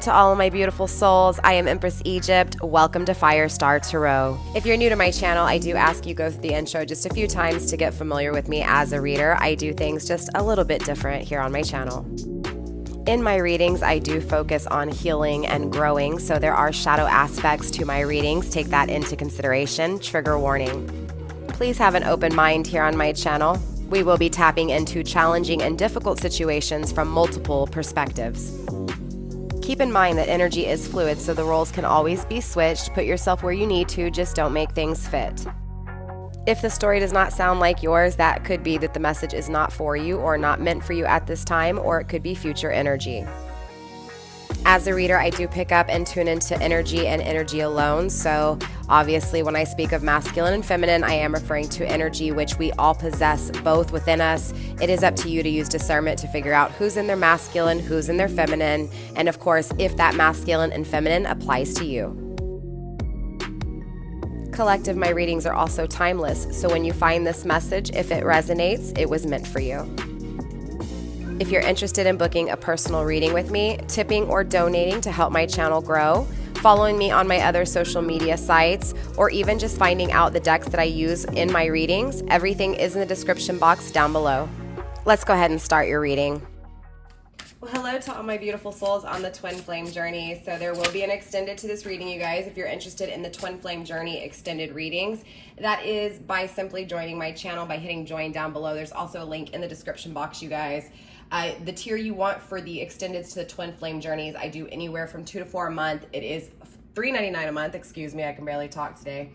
to all of my beautiful souls. I am Empress Egypt. Welcome to FireStar Tarot. If you're new to my channel, I do ask you go through the intro just a few times to get familiar with me as a reader. I do things just a little bit different here on my channel. In my readings, I do focus on healing and growing, so there are shadow aspects to my readings. Take that into consideration. Trigger warning. Please have an open mind here on my channel. We will be tapping into challenging and difficult situations from multiple perspectives. Keep in mind that energy is fluid, so the roles can always be switched. Put yourself where you need to, just don't make things fit. If the story does not sound like yours, that could be that the message is not for you or not meant for you at this time, or it could be future energy. As a reader, I do pick up and tune into energy and energy alone. So obviously when I speak of masculine and feminine, I am referring to energy, which we all possess both within us. It is up to you to use discernment to figure out who's in their masculine, who's in their feminine, and of course, if that masculine and feminine applies to you. Collective, my readings are also timeless. So when you find this message, if it resonates, it was meant for you. If you're interested in booking a personal reading with me, tipping or donating to help my channel grow, following me on my other social media sites, or even just finding out the decks that I use in my readings, everything is in the description box down below. Let's go ahead and start your reading. Well, hello to all my beautiful souls on the Twin Flame journey. So there will be an extended to this reading, you guys, if you're interested in the Twin Flame journey extended readings. That is by simply joining my channel by hitting join down below. There's also a link in the description box, you guys. The tier you want for the extendeds to the Twin Flame journeys, I do anywhere from 2 to 4 a month. It is $3.99 a month. Excuse me, I can barely talk today.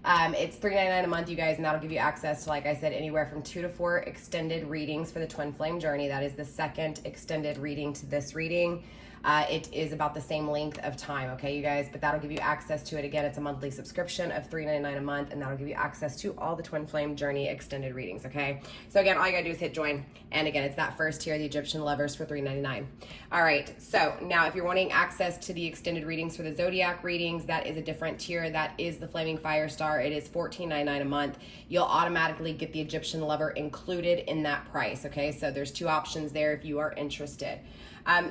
It's $3.99 a month, you guys, and that'll give you access to, like I said, anywhere from 2 to 4 extended readings for the Twin Flame journey. That is the second extended reading to this reading. It is about the same length of time, okay, you guys, but that'll give you access to it. Again, it's a monthly subscription of $3.99 a month, and that'll give you access to all the Twin Flame journey extended readings, okay? So again, all you gotta do is hit join, and again, it's that first tier, the Egyptian Lovers, for $3.99. All right, so now if you're wanting access to the extended readings for the Zodiac readings, that is a different tier. That is the Flaming Firestar. It is $14.99 a month. You'll automatically get the Egyptian Lover included in that price, okay? So there's two options there if you are interested.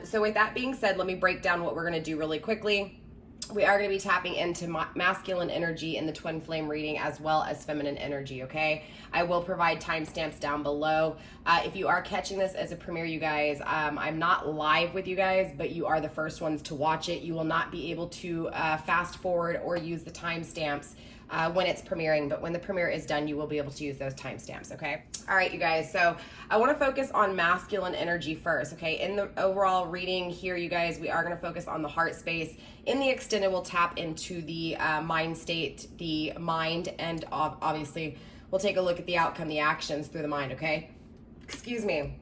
So with that being said, let me break down what we're going to do really quickly. We are going to be tapping into masculine energy in the Twin Flame reading as well as feminine energy, okay? I will provide timestamps down below. If you are catching this as a premiere, you guys, I'm not live with you guys, but you are the first ones to watch it. You will not be able to fast forward or use the timestamps when it's premiering, but when the premiere is done, you will be able to use those timestamps, okay? All right, you guys, so I want to focus on masculine energy first, okay? In the overall reading here, you guys, we are going to focus on the heart space. In the extended, we'll tap into the mind state, the mind, and obviously, we'll take a look at the outcome, the actions through the mind, okay? Excuse me.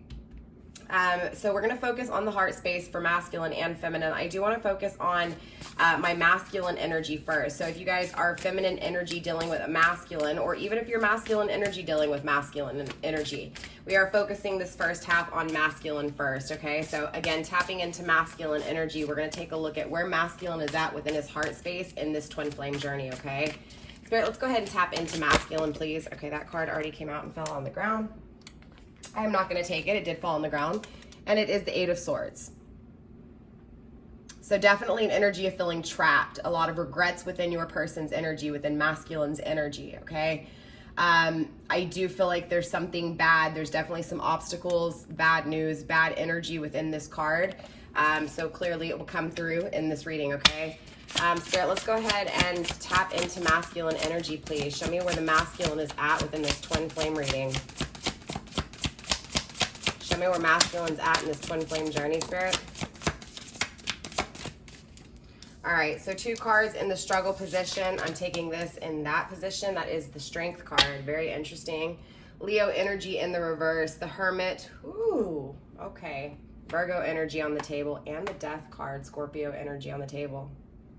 So we're going to focus on the heart space for masculine and feminine. I do want to focus on my masculine energy first. So if you guys are feminine energy dealing with a masculine, or even if you're masculine energy dealing with masculine energy, we are focusing this first half on masculine first, okay? So again, tapping into masculine energy, we're going to take a look at where masculine is at within his heart space in this Twin Flame journey, okay? Spirit, let's go ahead and tap into masculine, please. Okay, that card already came out and fell on the ground. I am not going to take it. It did fall on the ground. And it is the Eight of Swords. So definitely an energy of feeling trapped. A lot of regrets within your person's energy, within masculine's energy, okay? I do feel like there's something bad. There's definitely some obstacles, bad news, bad energy within this card. So clearly it will come through in this reading, okay? Spirit, let's go ahead and tap into masculine energy, please. Show me where the masculine is at within this Twin Flame reading. Show me where masculine's at in this Twin Flame journey, Spirit. All right, so 2 cards in the struggle position. I'm taking this in that position. That is the Strength card. Very interesting. Leo energy in the reverse. The Hermit. Ooh, okay. Virgo energy on the table. And the Death card, Scorpio energy on the table.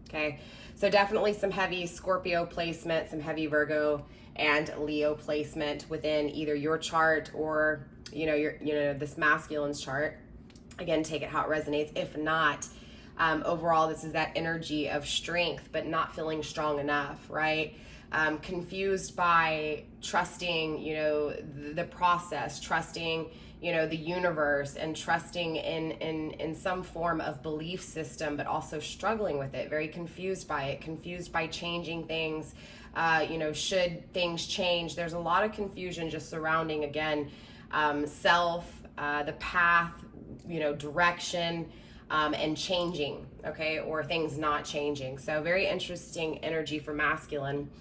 Okay, so definitely some heavy Scorpio placement, some heavy Virgo and Leo placement within either your chart or this masculine's chart. Again, take it how it resonates. If not, overall, this is that energy of strength, but not feeling strong enough, right? confused by trusting, you know, the process, trusting, you know, the universe, and trusting in some form of belief system, but also struggling with it, very confused by it, confused by changing things, you know, should things change. There's a lot of confusion just surrounding, again, self, the path, you know, direction, and changing, okay, or things not changing. So very interesting energy for masculine.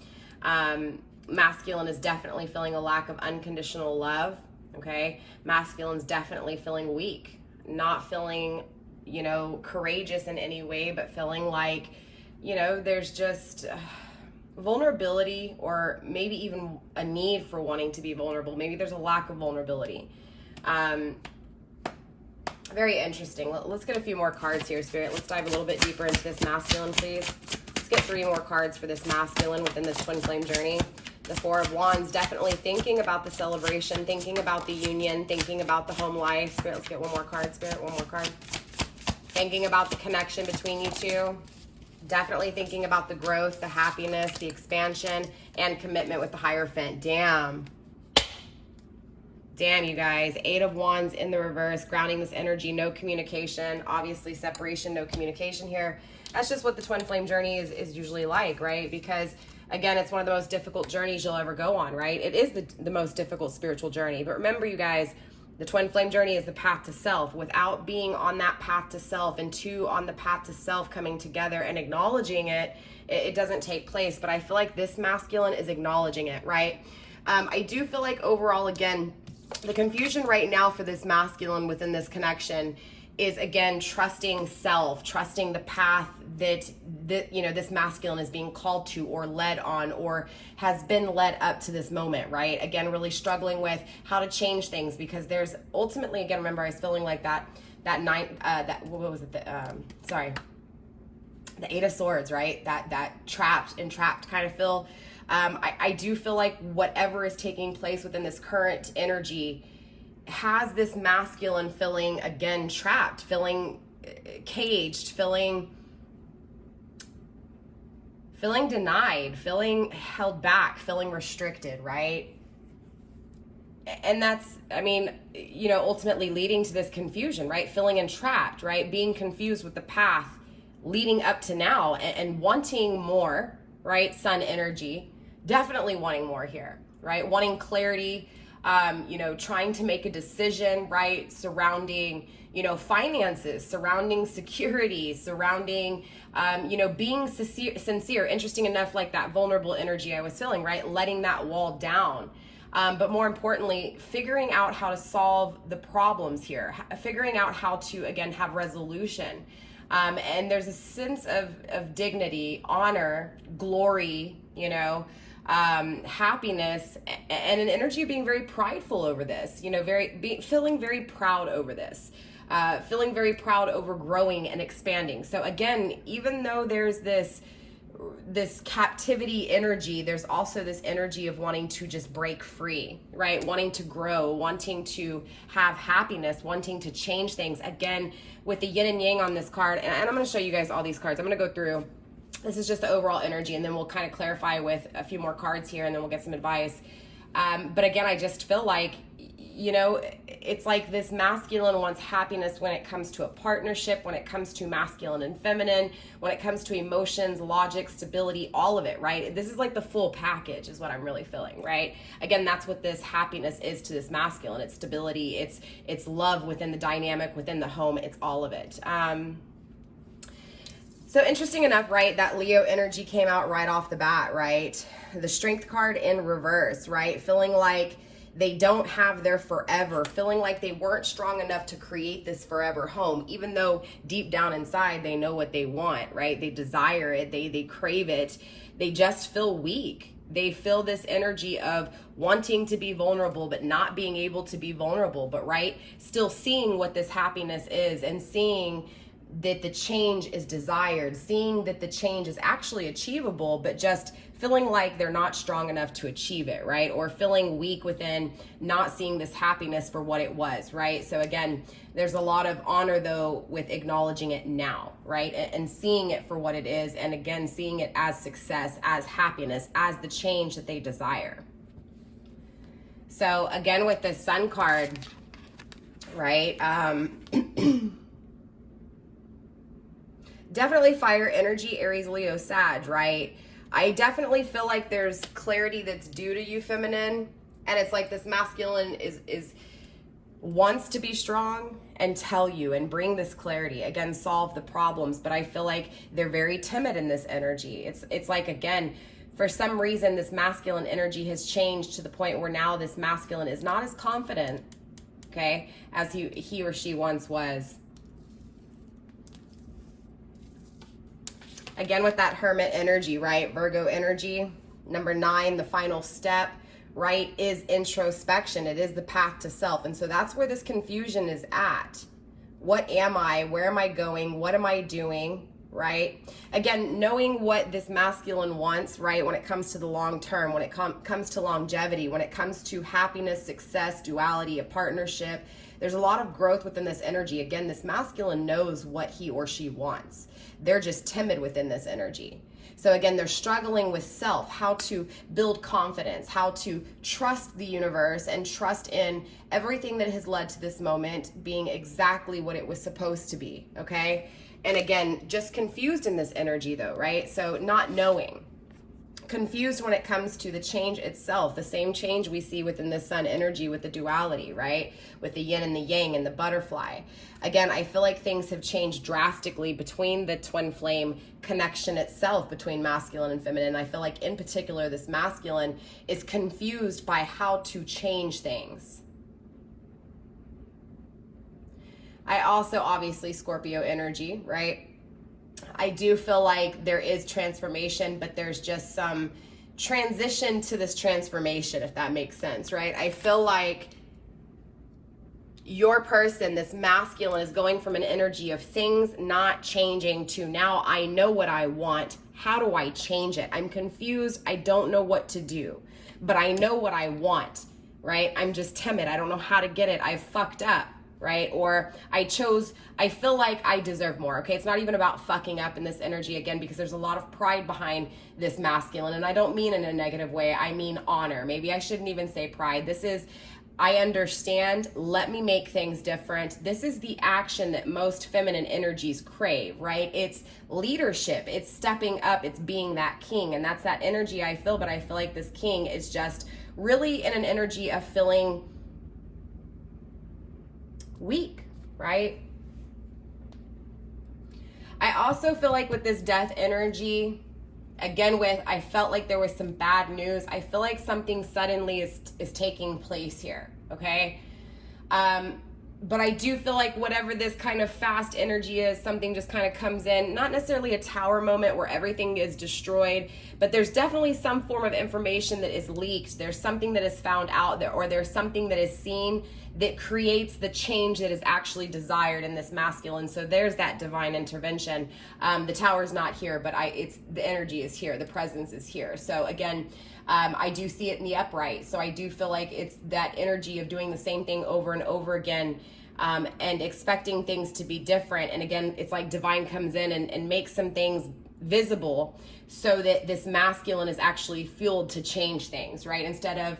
Masculine is definitely feeling a lack of unconditional love, okay? Masculine's definitely feeling weak, not feeling, you know, courageous in any way, but feeling like, you know, there's just vulnerability, or maybe even a need for wanting to be vulnerable. Maybe there's a lack of vulnerability. Very interesting. Let's get a few more cards here, Spirit. Let's dive a little bit deeper into this masculine, please. Let's get 3 more cards for this masculine within this twin flame journey. The 4 of Wands, definitely thinking about the celebration, thinking about the union, thinking about the home life. Spirit, let's get one more card, Spirit, one more card. Thinking about the connection between you two. Definitely thinking about the growth, the happiness, the expansion, and commitment with the Hierophant. Damn. Damn, you guys. 8 of Wands in the reverse, grounding this energy, no communication, obviously separation, no communication here. That's just what the twin flame journey is usually like, right? Because, again, it's one of the most difficult journeys you'll ever go on, right? It is the most difficult spiritual journey. But remember, you guys, the twin flame journey is the path to self. Without being on that path to self, and 2 on the path to self coming together and acknowledging it, it doesn't take place. But I feel like this masculine is acknowledging it, right? I do feel like overall, again, the confusion right now for this masculine within this connection is, again, trusting self, trusting the path that you know, this masculine is being called to or led on, or has been led up to this moment, right? Again, really struggling with how to change things, because there's ultimately, again, remember, I was feeling like that what was it? The 8 of Swords, right? That entrapped kind of feel. I do feel like whatever is taking place within this current energy has this masculine feeling, again, trapped, feeling caged, feeling denied, feeling held back, feeling restricted, right? And that's, I mean, you know, ultimately leading to this confusion, right? Feeling entrapped, right? Being confused with the path leading up to now, and wanting more, right? Sun energy, definitely wanting more here, right? Wanting clarity, you know, trying to make a decision, right? Surrounding, you know, finances, surrounding security, surrounding, you know, being sincere. Interesting enough, like that vulnerable energy I was feeling, right? Letting that wall down. But more importantly, figuring out how to solve the problems here, figuring out how to, again, have resolution. And there's a sense of dignity, honor, glory, you know, happiness, and an energy of being very prideful over this, you know, feeling very proud over this, feeling very proud over growing and expanding. So again, even though there's this captivity energy, there's also this energy of wanting to just break free, right? Wanting to grow, wanting to have happiness, wanting to change things. Again, with the yin and yang on this card, and I'm going to show you guys all these cards. I'm going to go through. This is just the overall energy, and then we'll kind of clarify with a few more cards here, and then we'll get some advice. But again, I just feel like, you know, it's like this masculine wants happiness when it comes to a partnership, when it comes to masculine and feminine, when it comes to emotions, logic, stability, all of it, right? This is like the full package is what I'm really feeling, right? Again, that's what this happiness is to this masculine. It's stability, it's love within the dynamic, within the home, it's all of it. So interesting enough, right, that Leo energy came out right off the bat, right? The Strength card in reverse, right? Feeling like they don't have their forever, feeling like they weren't strong enough to create this forever home, even though deep down inside they know what they want, right? They desire it, they crave it. They just feel weak. They feel this energy of wanting to be vulnerable, but not being able to be vulnerable, but right, still seeing what this happiness is, and seeing that the change is desired, seeing that the change is actually achievable, but just feeling like they're not strong enough to achieve it, right? Or feeling weak within not seeing this happiness for what it was, right? So again, there's a lot of honor though with acknowledging it now, right? And seeing it for what it is. And again, seeing it as success, as happiness, as the change that they desire. So again, with the Sun card, right? Definitely fire energy, Aries, Leo, Sag, right? I definitely feel like there's clarity that's due to you, feminine. And it's like this masculine is wants to be strong and tell you and bring this clarity. Again, solve the problems. But I feel like they're very timid in this energy. It's like, again, for some reason, this masculine energy has changed to the point where now this masculine is not as confident, okay, as he or she once was. Again, with that Hermit energy, right? Virgo energy. Number 9, the final step, right, is introspection. It is the path to self. And so that's where this confusion is at. What am I? Where am I going? What am I doing? Right? Again, knowing what this masculine wants, right? When it comes to the long term, when it comes to longevity, when it comes to happiness, success, duality, a partnership, there's a lot of growth within this energy. Again, this masculine knows what he or she wants. They're just timid within this energy. So again, they're struggling with self, how to build confidence, how to trust the universe and trust in everything that has led to this moment being exactly what it was supposed to be, okay? And again, just confused in this energy though, right? So not knowing. Confused when it comes to the change itself, the same change we see within the Sun energy with the duality, right? With the yin and the yang and the butterfly. Again, I feel like things have changed drastically between the twin flame connection itself between masculine and feminine. I feel like in particular, this masculine is confused by how to change things. I also, obviously, Scorpio energy, right? I do feel like there is transformation, but there's just some transition to this transformation, if that makes sense, right? I feel like your person, this masculine, is going from an energy of things not changing to now I know what I want. How do I change it? I'm confused. I don't know what to do, but I know what I want, right? I'm just timid. I don't know how to get it. I've fucked up. Right? Or I feel like I deserve more. Okay. It's not even about fucking up in this energy again, because there's a lot of pride behind this masculine. And I don't mean in a negative way. I mean honor. Maybe I shouldn't even say pride. This is, I understand. Let me make things different. This is the action that most feminine energies crave, right? It's leadership. It's stepping up. It's being that king. And that's that energy I feel. But I feel like this king is just really in an energy of feeling weak, right? I also feel like with this death energy, again I felt like there was some bad news. I feel like something suddenly is taking place here, okay? But I do feel like whatever this kind of fast energy is, something just kind of comes in, not necessarily a tower moment where everything is destroyed, but there's definitely some form of information that is leaked. There's something that is found out there, or there's something that is seen that creates the change that is actually desired in this masculine. So there's that divine intervention. The tower's not here, but the energy is here. The presence is here. So again, I do see it in the upright. So I do feel like it's that energy of doing the same thing over and over again, and expecting things to be different. And again, it's like divine comes in and makes some things visible so that this masculine is actually fueled to change things, right? Instead of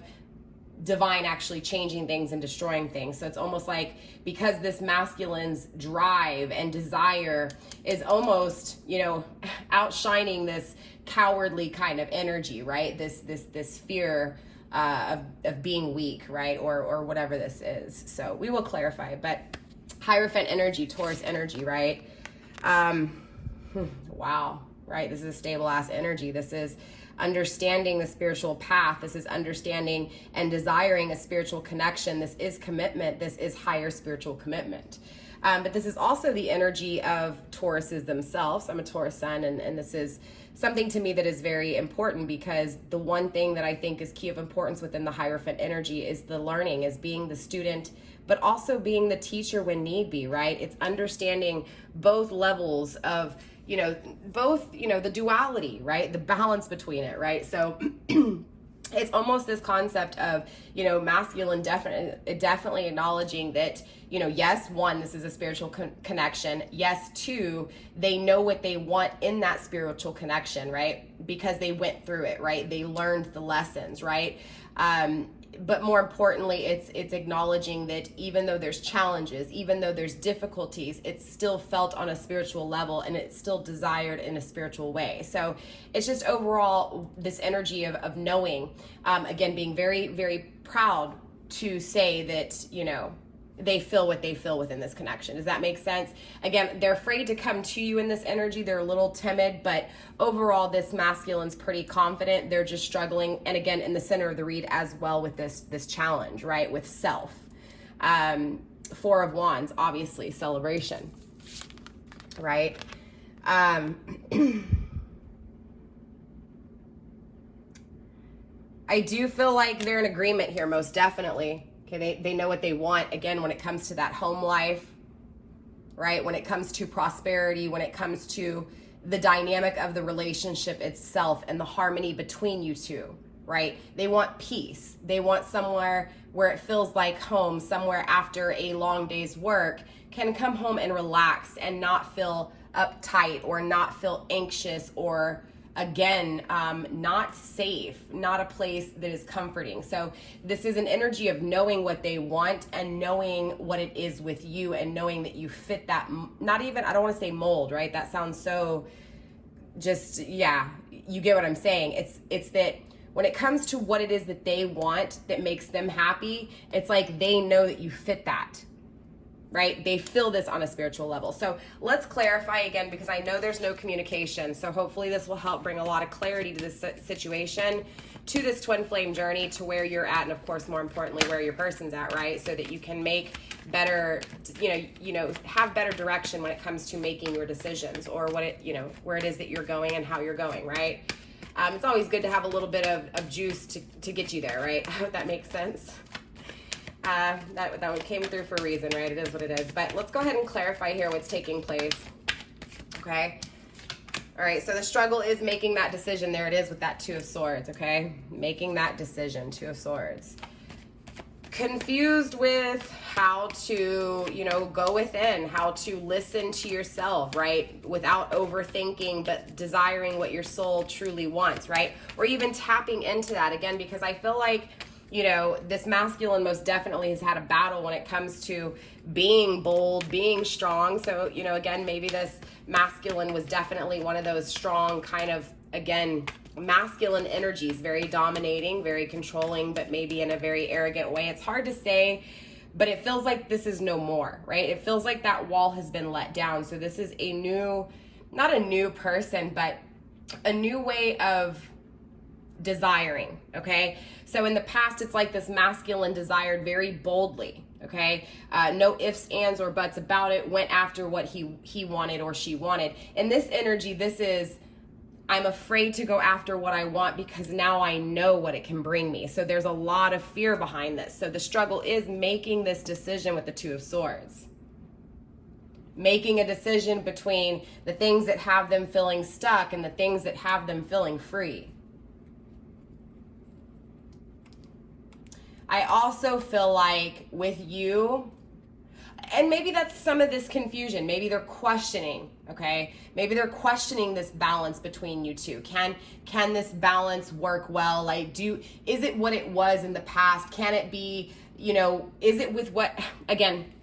divine actually changing things and destroying things. So it's almost like, because this masculine's drive and desire is almost, outshining this cowardly kind of energy, right? This fear of being weak, right? Or whatever this is. So we will clarify, but Hierophant energy, Taurus energy, right? Wow, right? This is a stable ass energy. This is understanding the spiritual path. This is understanding and desiring a spiritual connection. This is commitment. This is higher spiritual commitment. But this is also the energy of Tauruses themselves. I'm a Taurus sun, and this is something to me that is very important, because the one thing that I think is key of importance within the Hierophant energy is the learning, is being the student, but also being the teacher when need be, right? It's understanding both levels of both, the duality, right? The balance between it, right? So it's almost this concept of, masculine definitely acknowledging that, yes, one, this is a spiritual connection. Yes, two, they know what they want in that spiritual connection, right? Because they went through it, right? They learned the lessons, right? But more importantly, it's acknowledging that even though there's challenges, even though there's difficulties, it's still felt on a spiritual level and it's still desired in a spiritual way. So it's just overall this energy of knowing, again, being very, very proud to say that, they feel what they feel within this connection. Does that make sense? Again, they're afraid to come to you in this energy. They're a little timid, but overall this masculine's pretty confident. They're just struggling. And again, in the center of the read as well with this challenge, right? With self. Four of Wands, obviously, celebration, right? I do feel like they're in agreement here, most definitely. Okay, they know what they want, again, when it comes to that home life, right? When it comes to prosperity, when it comes to the dynamic of the relationship itself and the harmony between you two, right? They want peace. They want somewhere where it feels like home, somewhere after a long day's work can come home and relax and not feel uptight or not feel anxious or again, not safe, not a place that is comforting. So this is an energy of knowing what they want and knowing what it is with you and knowing that you fit that, not even, I don't want to say mold, right? That sounds so just, yeah, you get what I'm saying. It's that when it comes to what it is that they want that makes them happy, it's like they know that you fit that. Right? They feel this on a spiritual level. So let's clarify again, because I know there's no communication. So hopefully this will help bring a lot of clarity to this situation, to this twin flame journey, to where you're at. And of course, more importantly, where your person's at, right? So that you can make better, have better direction when it comes to making your decisions or what it, where it is that you're going and how you're going, right? It's always good to have a little bit of juice to get you there, right? I hope that makes sense. That one came through for a reason, right? It is what it is. But let's go ahead and clarify here what's taking place. Okay. All right. So the struggle is making that decision. There it is with that Two of Swords. Okay. Making that decision. Two of Swords. Confused with how to, go within, how to listen to yourself, right? Without overthinking, but desiring what your soul truly wants, right? Or even tapping into that again, because I feel like, this masculine most definitely has had a battle when it comes to being bold, being strong. So, again, maybe this masculine was definitely one of those strong kind of, again, masculine energies, very dominating, very controlling, but maybe in a very arrogant way. It's hard to say, but it feels like this is no more, right? It feels like that wall has been let down. So this is a new, not a new person, but a new way of desiring, okay? So in the past, it's like this masculine desired very boldly, okay? No ifs, ands, or buts about it, went after what he wanted or she wanted. In this energy, this is, I'm afraid to go after what I want because now I know what it can bring me. So there's a lot of fear behind this. So the struggle is making this decision with the Two of Swords. Making a decision between the things that have them feeling stuck and the things that have them feeling free. I also feel like with you, and maybe that's some of this confusion. Maybe they're questioning, okay? Maybe they're questioning this balance between you two. Can this balance work well? Like, is it what it was in the past? Can it be, is it with what, again,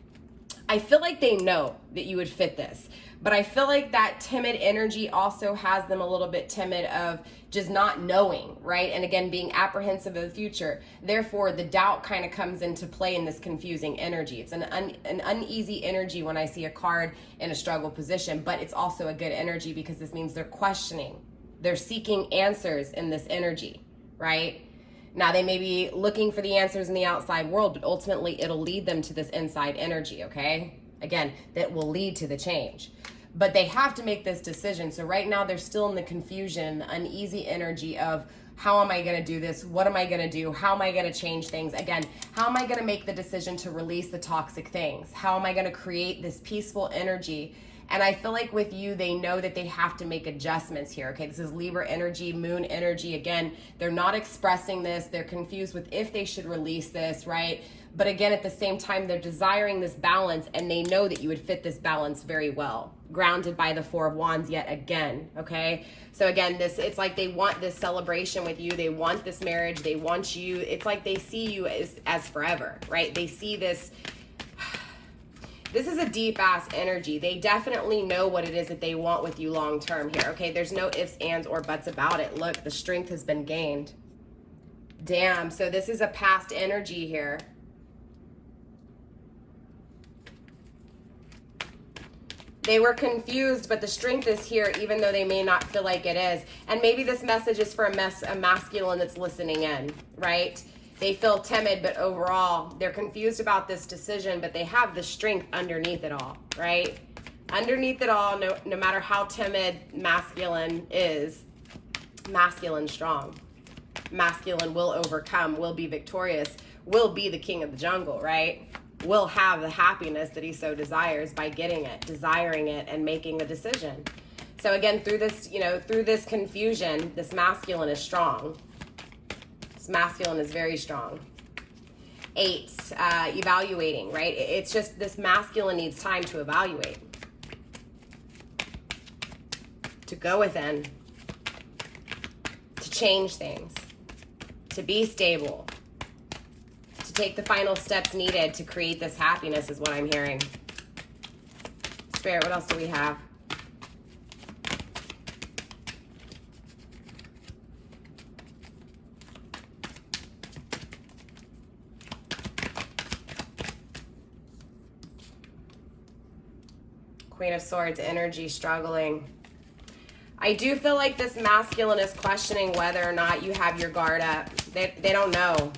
I feel like they know that you would fit this, but I feel like that timid energy also has them a little bit timid of just not knowing, right? And again, being apprehensive of the future. Therefore, the doubt kind of comes into play in this confusing energy. It's an uneasy energy when I see a card in a struggle position, but it's also a good energy because this means they're questioning. They're seeking answers in this energy, right? Now, they may be looking for the answers in the outside world, but ultimately it'll lead them to this inside energy, okay? Again, that will lead to the change. But they have to make this decision. So right now they're still in the confusion, the uneasy energy of how am I going to do this? What am I going to do? How am I going to change things? Again, how am I going to make the decision to release the toxic things? How am I going to create this peaceful energy And I feel like with you, they know that they have to make adjustments here. Okay, this is Libra energy, moon energy. Again, they're not expressing this. They're confused with if they should release this, right? But again, at the same time, they're desiring this balance, and they know that you would fit this balance very well. Grounded by the Four of Wands yet again, okay? So again, it's like they want this celebration with you. They want this marriage. They want you. It's like they see you as forever, right? They see this. This is a deep-ass energy. They definitely know what it is that they want with you long-term here, okay? There's no ifs, ands, or buts about it. Look, the strength has been gained. Damn, so this is a past energy here. They were confused, but the strength is here, even though they may not feel like it is. And maybe this message is for a masculine that's listening in, right? They feel timid, but overall, they're confused about this decision, but they have the strength underneath it all, right? Underneath it all, no matter how timid masculine is, masculine strong. Masculine will overcome, will be victorious, will be the king of the jungle, right? Will have the happiness that he so desires by getting it, desiring it, and making a decision. So again, through this, through this confusion, this masculine is strong. This masculine is very strong. 8, evaluating, right? It's just this masculine needs time to evaluate, to go within, to change things, to be stable, to take the final steps needed to create this happiness is what I'm hearing. Spirit, what else do we have? Queen of Swords, energy, struggling. I do feel like this masculine is questioning whether or not you have your guard up. They don't know.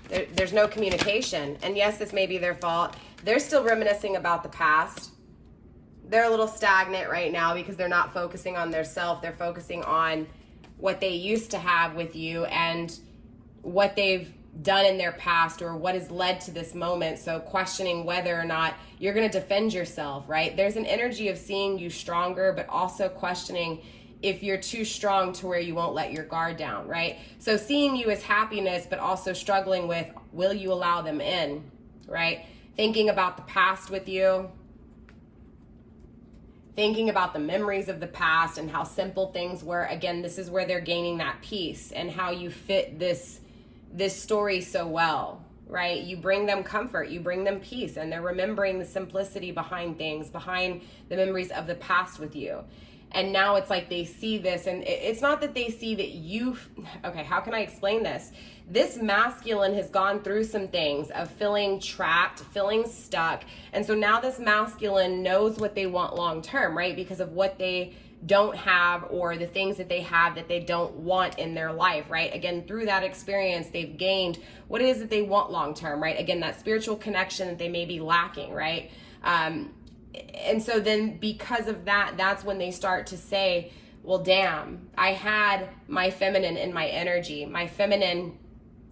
There's no communication. And yes, this may be their fault. They're still reminiscing about the past. They're a little stagnant right now because they're not focusing on their self. They're focusing on what they used to have with you and what they've done in their past or what has led to this moment. So questioning whether or not you're going to defend yourself, right? There's an energy of seeing you stronger, but also questioning if you're too strong to where you won't let your guard down, right? So seeing you as happiness, but also struggling with, will you allow them in, right? Thinking about the past with you, thinking about the memories of the past and how simple things were. Again, this is where they're gaining that peace and how you fit this story so well, right? You bring them comfort, you bring them peace, and they're remembering the simplicity behind things, behind the memories of the past with you. And now it's like they see this, and it's not that they see that you, okay, how can I explain this? This masculine has gone through some things of feeling trapped, feeling stuck. And so now this masculine knows what they want long term, right? Because of what they don't have or the things that they have that they don't want in their life, right? Again, through that experience, they've gained what it is that they want long term, right? Again, that spiritual connection that they may be lacking, right? And so then because of that, that's when they start to say, well, damn, I had my feminine in my energy. My feminine,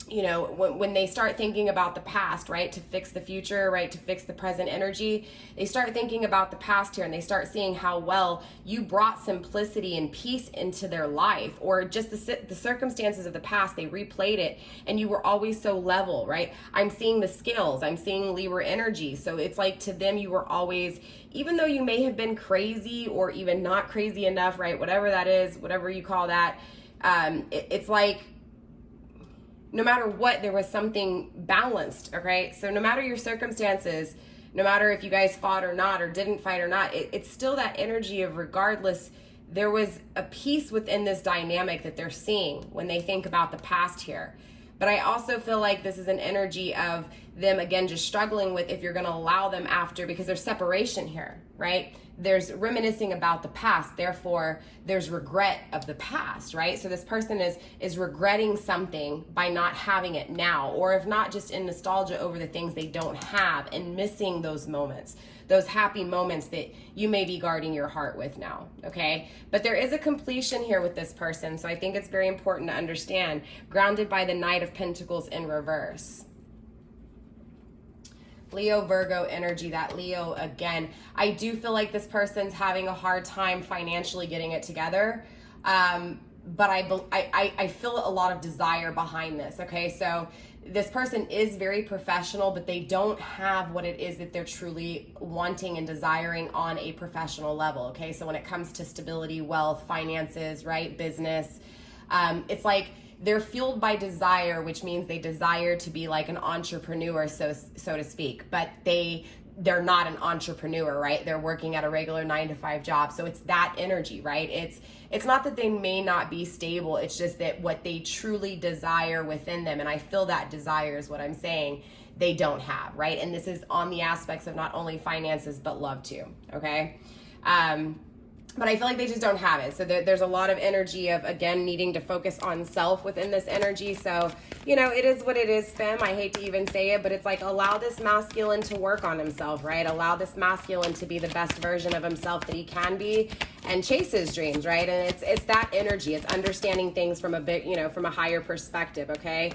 when they start thinking about the past, right, to fix the future, right, to fix the present energy, they start thinking about the past here and they start seeing how well you brought simplicity and peace into their life, or just the circumstances of the past, they replayed it and you were always so level, right? I'm seeing the scales, I'm seeing Libra energy. So it's like to them, you were always, even though you may have been crazy or even not crazy enough, right, whatever that is, whatever you call that, it's like, no matter what, there was something balanced, okay? So no matter your circumstances, no matter if you guys fought or not, or didn't fight or not, it's still that energy of regardless, there was a peace within this dynamic that they're seeing when they think about the past here. But I also feel like this is an energy of them, again, just struggling with if you're going to allow them after, because there's separation here, right? There's reminiscing about the past. Therefore, there's regret of the past, right? So this person is regretting something by not having it now, or if not, just in nostalgia over the things they don't have and missing those moments, those happy moments that you may be guarding your heart with now, okay? But there is a completion here with this person, so I think it's very important to understand, grounded by the Knight of Pentacles in reverse. Leo, Virgo energy, that Leo again. I do feel like this person's having a hard time financially getting it together. But I feel a lot of desire behind this, okay? So this person is very professional, but they don't have what it is that they're truly wanting and desiring on a professional level, okay? So when it comes to stability, wealth, finances, right, business, it's like they're fueled by desire, which means they desire to be like an entrepreneur, so to speak, but they're not an entrepreneur, right? They're working at a regular 9-to-5 job. So it's that energy, right? It's not that they may not be stable. It's just that what they truly desire within them, and I feel that desire is what I'm saying, they don't have, right? And this is on the aspects of not only finances, but love too, okay? But I feel like they just don't have it. So there's a lot of energy of, again, needing to focus on self within this energy. So, you know, it is what it is, femme. I hate to even say it, but it's like, allow this masculine to work on himself, right? Allow this masculine to be the best version of himself that he can be and chase his dreams, right? And it's that energy. It's understanding things from a bit, you know, from a higher perspective, okay?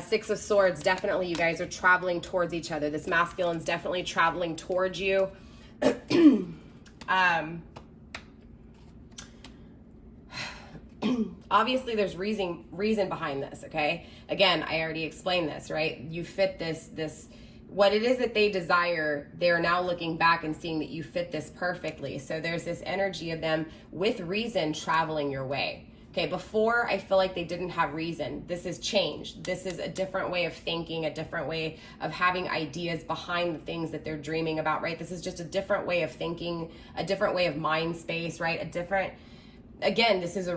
Six of Swords, definitely you guys are traveling towards each other. This masculine's definitely traveling towards you. Obviously there's reason behind this, okay? Again, I already explained this, right? You fit this what it is that they desire. They're now looking back and seeing that you fit this perfectly. So there's this energy of them with reason traveling your way. Okay, before I feel like they didn't have reason. This has changed. This is a different way of thinking, a different way of having ideas behind the things that they're dreaming about, right? This is just a different way of thinking, a different way of mind space, right? Again, this is a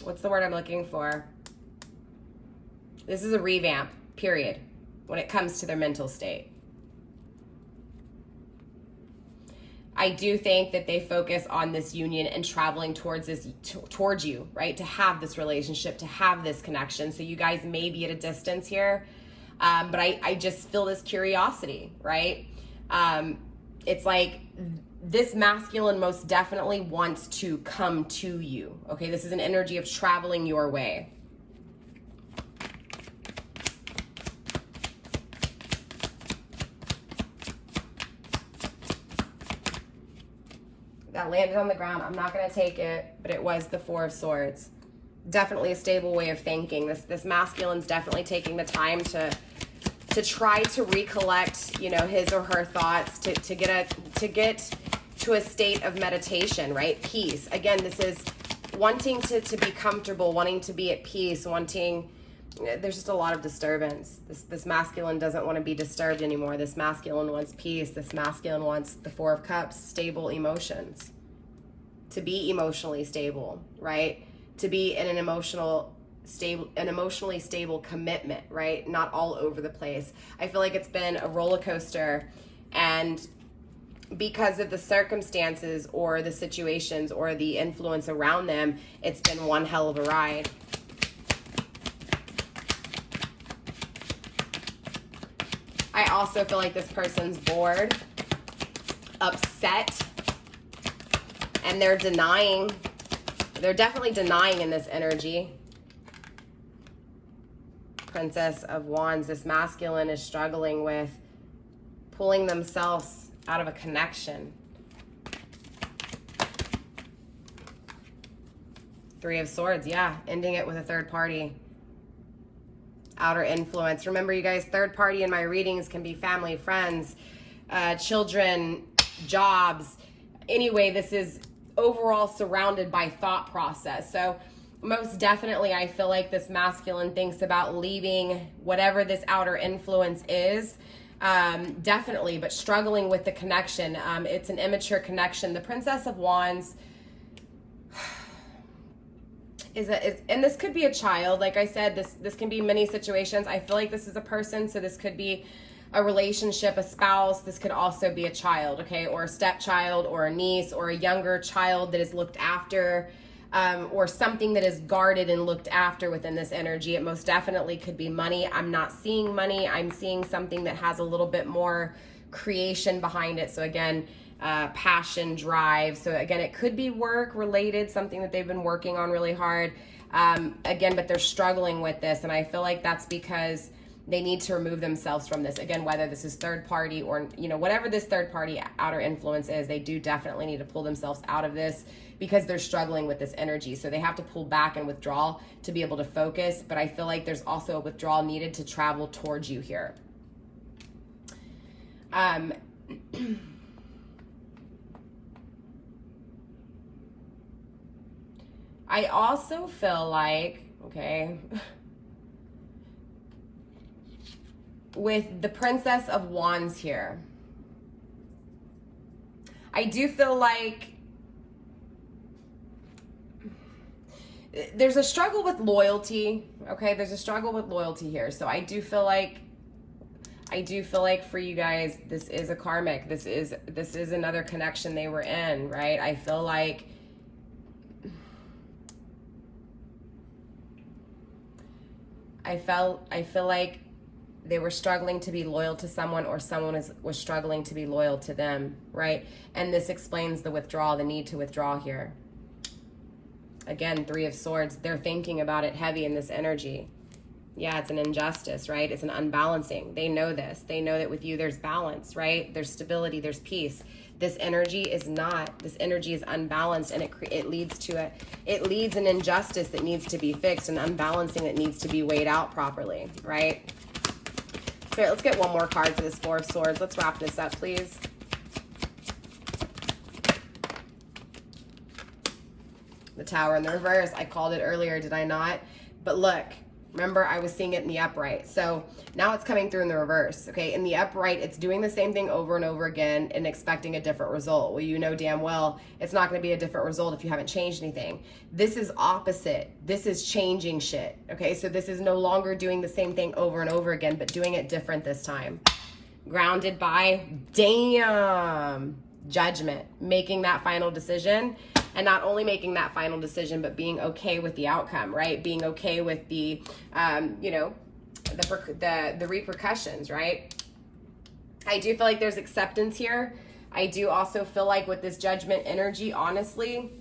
what's the word I'm looking for? This is a revamp, period, when it comes to their mental state. I do think that they focus on this union and traveling towards you, right? To have this relationship, to have this connection. So you guys may be at a distance here, but I just feel this curiosity, right? It's like this masculine most definitely wants to come to you, okay? This is an energy of traveling your way. That landed on the ground. I'm not going to take it, but it was the Four of Swords. Definitely a stable way of thinking. This masculine's definitely taking the time to try to recollect, you know, his or her thoughts, to get to a state of meditation, right? Peace. Again, this is wanting to be comfortable, wanting to be at peace, there's just a lot of disturbance. This masculine doesn't want to be disturbed anymore. This masculine wants peace. This masculine wants the Four of Cups, stable emotions. To be emotionally stable, right? To be in an emotionally stable commitment, right? Not all over the place. I feel like it's been a roller coaster, and because of the circumstances or the situations or the influence around them, it's been one hell of a ride. I also feel like this person's bored, upset, and they're denying. They're definitely denying in this energy. Princess of Wands, this masculine is struggling with pulling themselves out of a connection. Three of Swords, yeah, ending it with a third party. Outer influence. Remember, you guys, third party in my readings can be family, friends, children, jobs. Anyway, this is overall surrounded by thought process. So most definitely, I feel like this masculine thinks about leaving whatever this outer influence is. Definitely, but struggling with the connection. It's an immature connection. The Princess of Wands and this could be a child. Like I said, this can be many situations. I feel like this is a person, so this could be a relationship, a spouse. This could also be a child, okay, or a stepchild, or a niece, or a younger child that is looked after, or something that is guarded and looked after within this energy. It most definitely could be money. I'm not seeing money. I'm seeing something that has a little bit more creation behind it. So again, passion, drive. So again, it could be work related, something that they've been working on really hard. Again, but they're struggling with this. And I feel like that's because They need to remove themselves from this. Again, whether this is third party or, you know, whatever this third party outer influence is, they do definitely need to pull themselves out of this because they're struggling with this energy. So they have to pull back and withdraw to be able to focus. But I feel like there's also a withdrawal needed to travel towards you here. I also feel like, okay, with the Princess of Wands here, I do feel like there's a struggle with loyalty, okay? There's a struggle with loyalty here. So I do feel like for you guys, this is a karmic. This is another connection they were in, right? I feel like I feel like they were struggling to be loyal to someone, or someone was struggling to be loyal to them, right? And this explains the withdrawal, the need to withdraw here. Again, Three of Swords, they're thinking about it heavy in this energy. Yeah, it's an injustice, right? It's an unbalancing. They know this. They know that with you there's balance, right? There's stability, there's peace. This energy is not. This energy is unbalanced, and it leads an injustice that needs to be fixed, an unbalancing that needs to be weighed out properly, right? Spirit, let's get one more card for this Four of Swords. Let's wrap this up, please. The Tower in the reverse. I called it earlier, did I not? But look, remember I was seeing it in the upright. So now it's coming through in the reverse, okay? In the upright, it's doing the same thing over and over again and expecting a different result. Well, you know damn well it's not going to be a different result if you haven't changed anything. This is opposite. This is changing shit, okay? So this is no longer doing the same thing over and over again, but doing it different this time. Grounded by, damn, judgment. Making that final decision. And not only making that final decision, but being okay with the outcome, right? Being okay with the, you know, the repercussions, right? I do feel like there's acceptance here. I do also feel like with this judgment energy, honestly,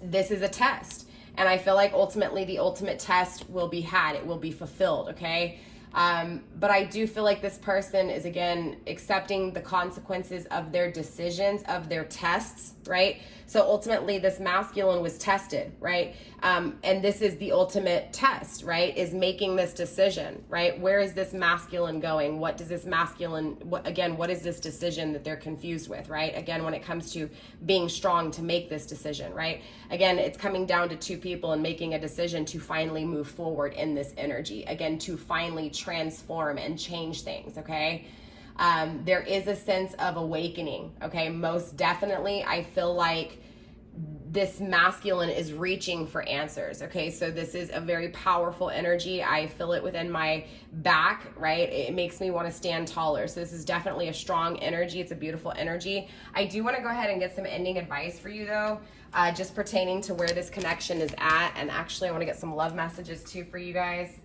this is a test. And I feel like ultimately the ultimate test will be had. It will be fulfilled, okay? But I do feel like this person is, again, accepting the consequences of their decisions, of their tests, right? So ultimately this masculine was tested, right? And this is the ultimate test, right? Is making this decision, right? Where is this masculine going? What does this masculine, what is this decision that they're confused with, right? Again, when it comes to being strong to make this decision, right? Again, it's coming down to two people and making a decision to finally move forward in this energy. Again, to finally transform and change things, okay? There is a sense of awakening, okay? Most definitely, I feel like this masculine is reaching for answers, okay? So this is a very powerful energy. I feel it within my back, right? It makes me want to stand taller. So this is definitely a strong energy. It's a beautiful energy. I do want to go ahead and get some ending advice for you, though, just pertaining to where this connection is at. And actually, I want to get some love messages, too, for you guys.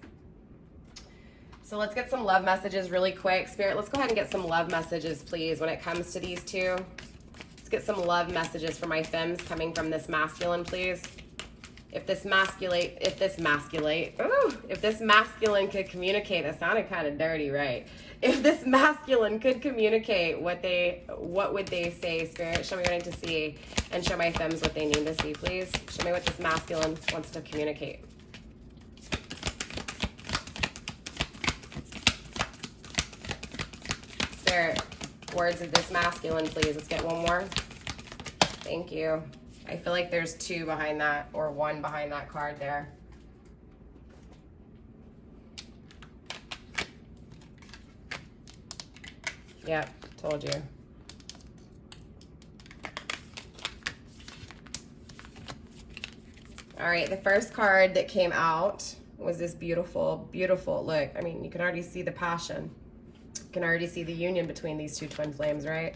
So let's get some love messages really quick. Spirit, let's go ahead and get some love messages, please, when it comes to these two. Let's get some love messages for my femmes coming from this masculine, please. If this masculine could communicate, that sounded kind of dirty, right? If this masculine could communicate, what would they say, Spirit? Show me what I need to see, and show my femmes what they need to see, please. Show me what this masculine wants to communicate. Words of this masculine, please. Let's get one more. Thank you. I feel like there's two behind that, or one behind that card there. Yep, told you. All right, the first card that came out was this beautiful, beautiful look. I mean, you can already see the passion. Can already see the union between these two twin flames, right?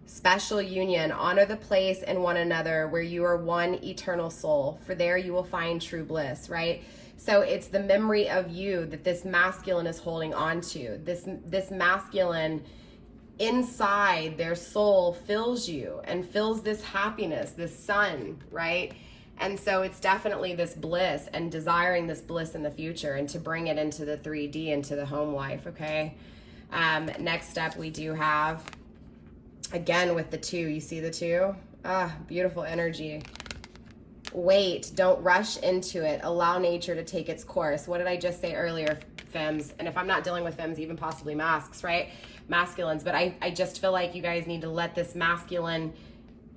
Special union. Honor the place and one another where you are one eternal soul, for there you will find true bliss, right? So it's the memory of you that this masculine is holding on to. This masculine inside their soul fills you and fills this happiness, this sun, right? And so it's definitely this bliss and desiring this bliss in the future and to bring it into the 3D, into the home life, okay? Next up, we do have, again, with the 2, you see the 2? Beautiful energy. Wait, don't rush into it. Allow nature to take its course. What did I just say earlier, femmes? And if I'm not dealing with femmes, even possibly masks, right? Masculines. But I just feel like you guys need to let this masculine,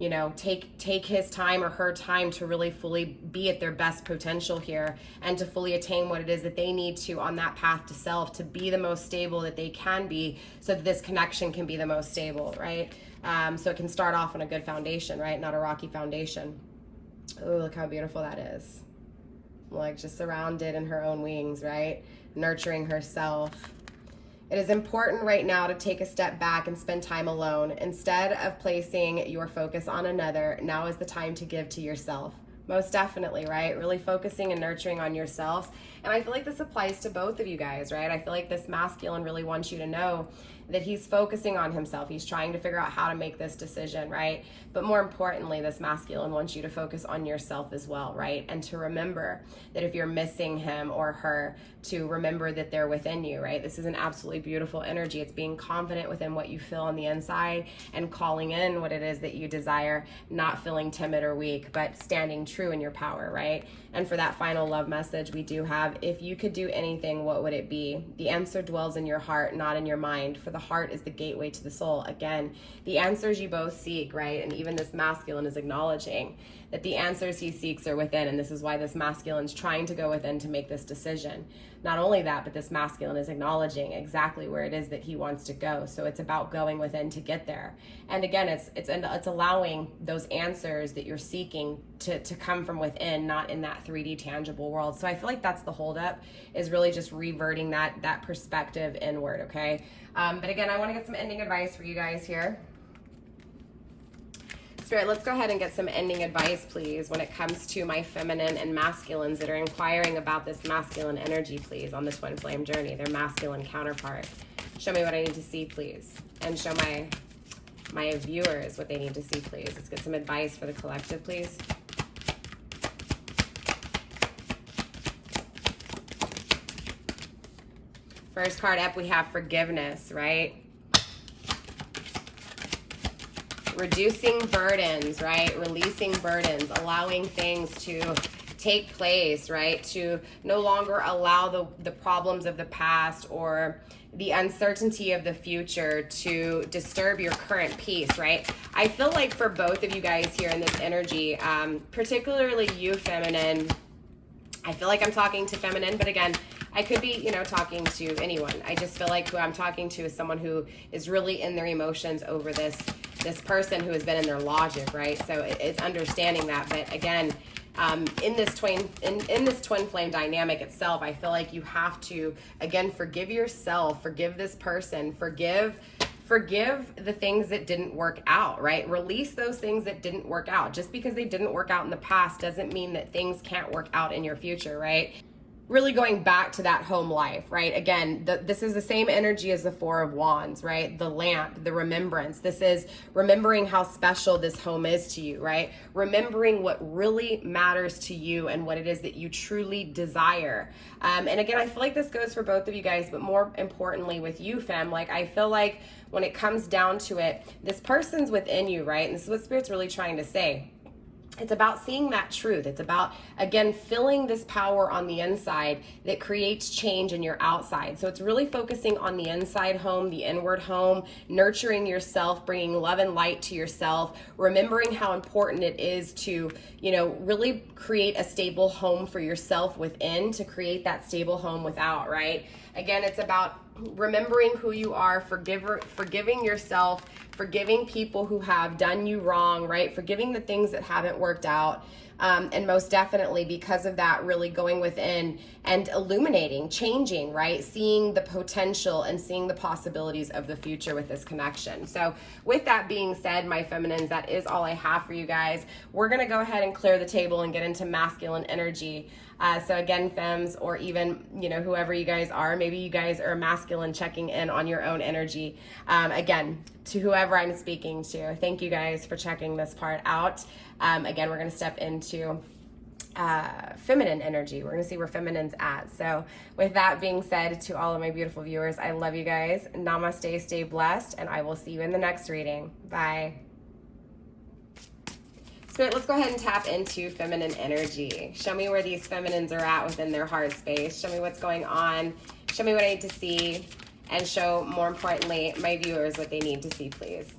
you know, take his time or her time to really fully be at their best potential here and to fully attain what it is that they need to on that path to self, to be the most stable that they can be, so that this connection can be the most stable, right? So it can start off on a good foundation, right? Not a rocky foundation. Oh, look how beautiful that is. Like, just surrounded in her own wings, right? Nurturing herself. It is important right now to take a step back and spend time alone. Instead of placing your focus on another, now is the time to give to yourself. Most definitely, right? Really focusing and nurturing on yourselves. And I feel like this applies to both of you guys, right? I feel like this masculine really wants you to know that he's focusing on himself. He's trying to figure out how to make this decision, right? But more importantly, this masculine wants you to focus on yourself as well, right? And to remember that if you're missing him or her, to remember that they're within you, right? This is an absolutely beautiful energy. It's being confident within what you feel on the inside and calling in what it is that you desire, not feeling timid or weak, but standing true in your power, right? And for that final love message, we do have, if you could do anything, what would it be? The answer dwells in your heart, not in your mind, for the heart is the gateway to the soul. Again, the answers you both seek, right? And even this masculine is acknowledging that the answers he seeks are within, and this is why this masculine is trying to go within to make this decision. Not only that, but this masculine is acknowledging exactly where it is that he wants to go. So it's about going within to get there. And again, it's allowing those answers that you're seeking to come from within, not in that 3D tangible world. So I feel like that's the holdup, is really just reverting that perspective inward, okay? But again, I want to get some ending advice for you guys here. Spirit, let's go ahead and get some ending advice, please, when it comes to my feminine and masculines that are inquiring about this masculine energy, please, on the twin flame journey, their masculine counterpart. Show me what I need to see, please, and show my viewers what they need to see, please. Let's get some advice for the collective, please. First card up, we have forgiveness, right? Reducing burdens, right? Releasing burdens, allowing things to take place, right? To no longer allow the problems of the past or the uncertainty of the future to disturb your current peace, right? I feel like for both of you guys here in this energy, particularly you feminine, I feel like I'm talking to feminine, but again, I could be, you know, talking to anyone. I just feel like who I'm talking to is someone who is really in their emotions over this person who has been in their logic, right? So it's understanding that. But again, in this twin flame dynamic itself, I feel like you have to, again, forgive yourself, forgive this person, forgive the things that didn't work out, right? Release those things that didn't work out. Just because they didn't work out in the past doesn't mean that things can't work out in your future, right? Really going back to that home life, right? Again, this is the same energy as the Four of Wands, right? The lamp, the remembrance. This is remembering how special this home is to you, right? Remembering what really matters to you and what it is that you truly desire. And again, I feel like this goes for both of you guys, but more importantly with you, femme, like I feel like when it comes down to it, this person's within you, right? And this is what Spirit's really trying to say. It's about seeing that truth. It's about, again, feeling this power on the inside that creates change in your outside. So it's really focusing on the inside home, the inward home, nurturing yourself, bringing love and light to yourself, remembering how important it is to, you know, really create a stable home for yourself within to create that stable home without, right? Again, it's about remembering who you are, forgiving yourself, forgiving people who have done you wrong, right? Forgiving the things that haven't worked out. And most definitely because of that, really going within and illuminating, changing, right? Seeing the potential and seeing the possibilities of the future with this connection. So with that being said, my feminines, that is all I have for you guys. We're going to go ahead and clear the table and get into masculine energy. So again, femmes, or even, you know, whoever you guys are, maybe you guys are masculine checking in on your own energy. Again, to whoever I'm speaking to, thank you guys for checking this part out. Again, we're going to step into feminine energy. We're going to see where feminine's at. So with that being said, to all of my beautiful viewers, I love you guys. Namaste, stay blessed, and I will see you in the next reading. Bye. Spirit, let's go ahead and tap into feminine energy. Show me where these feminines are at within their heart space. Show me what's going on. Show me what I need to see. And show, more importantly, my viewers what they need to see, please.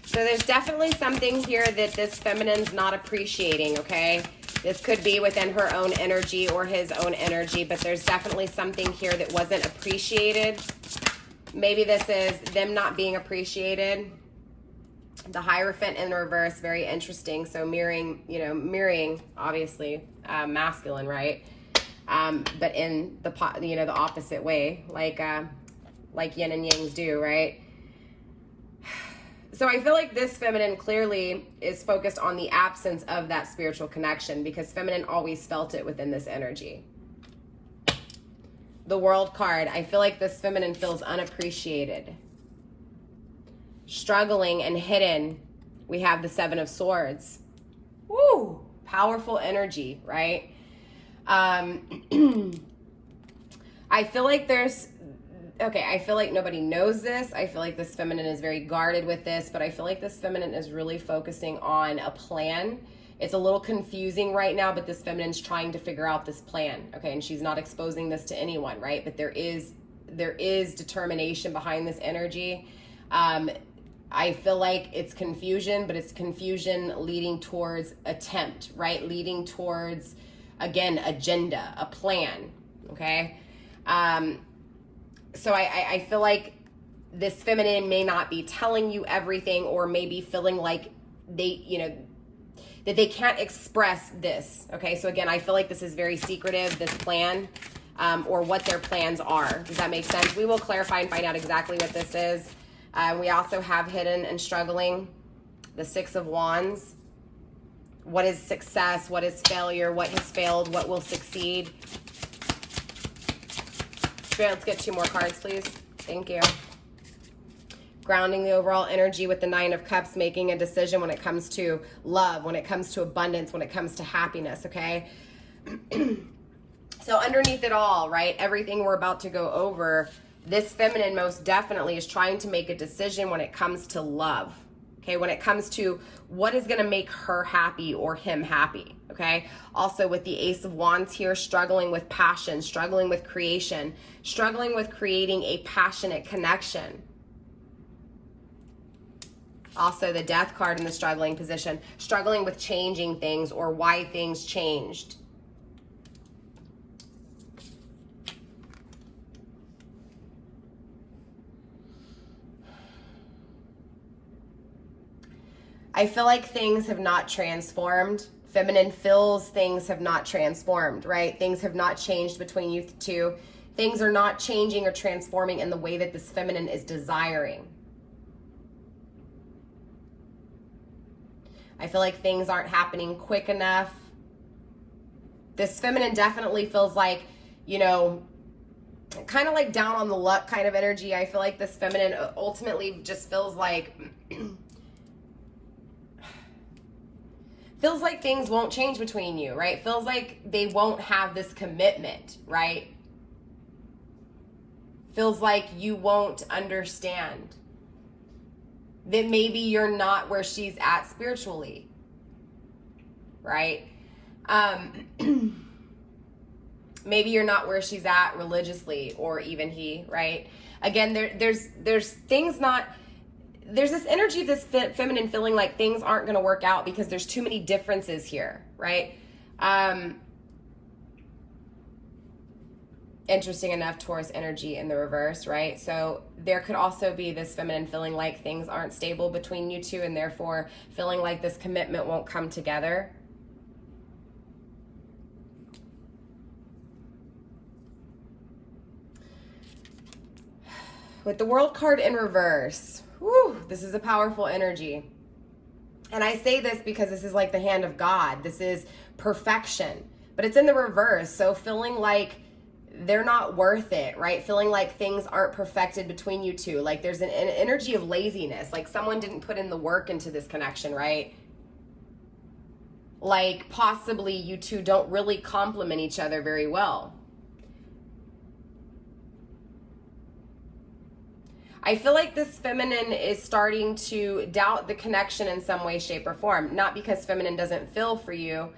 So there's definitely something here that this feminine's not appreciating, okay? This could be within her own energy or his own energy, but there's definitely something here that wasn't appreciated. Maybe this is them not being appreciated. The Hierophant in reverse, very interesting. So mirroring, you know, mirroring, obviously, masculine, right? But in the, you know, the opposite way, like yin and yangs do, right? So I feel like this feminine clearly is focused on the absence of that spiritual connection, because feminine always felt it within this energy. The World card, I feel like this feminine feels unappreciated. Struggling and hidden, we have the Seven of Swords. Woo! Powerful energy, right? I feel like there's... Okay, I feel like nobody knows this. I feel like this feminine is very guarded with this, but I feel like this feminine is really focusing on a plan. It's a little confusing right now, but this feminine's trying to figure out this plan, okay? And she's not exposing this to anyone, right? But there is determination behind this energy. I feel like it's confusion, but it's confusion leading towards attempt, right? Leading towards, again, agenda, a plan, okay? So I feel like this feminine may not be telling you everything, or maybe feeling like they, you know, that they can't express this, okay? So again, I feel like this is very secretive, this plan, or what their plans are. Does that make sense? We will clarify and find out exactly what this is. We also have hidden and struggling, the Six of Wands. What is success? What is failure? What has failed? What will succeed? Let's get 2 more cards, please. Thank you. Grounding the overall energy with the Nine of Cups, making a decision when it comes to love, when it comes to abundance, when it comes to happiness, okay? So underneath it all, right, everything we're about to go over, this feminine most definitely is trying to make a decision when it comes to love, okay? When it comes to what is going to make her happy or him happy, okay? Also with the Ace of Wands here, struggling with passion, struggling with creation, struggling with creating a passionate connection. Also the Death card in the struggling position, struggling with changing things or why things changed. I feel like things have not transformed. Feminine feels things have not transformed, right? Things have not changed between you two. Things are not changing or transforming in the way that this feminine is desiring. I feel like things aren't happening quick enough. This feminine definitely feels like, you know, kind of like down on the luck kind of energy. I feel like this feminine ultimately just feels like things won't change between you, right? Feels like they won't have this commitment, right? Feels like you won't understand. That maybe you're not where she's at spiritually, right? Maybe you're not where she's at religiously, or even he, right? Again, there's things not... There's this energy of this feminine feeling like things aren't going to work out because there's too many differences here, right? Interesting enough, Taurus energy in the reverse, right? So there could also be this feminine feeling like things aren't stable between you two, and therefore feeling like this commitment won't come together. With the World card in reverse, whew, this is a powerful energy. And I say this because this is like the hand of God. This is perfection. but it's in the reverse. So feeling like they're not worth it, right? Feeling like things aren't perfected between you two. Like there's an energy of laziness. Like someone didn't put in the work into this connection, right? Like possibly you two don't really complement each other very well. I feel like this feminine is starting to doubt the connection in some way, shape, or form. Not because feminine doesn't feel for you,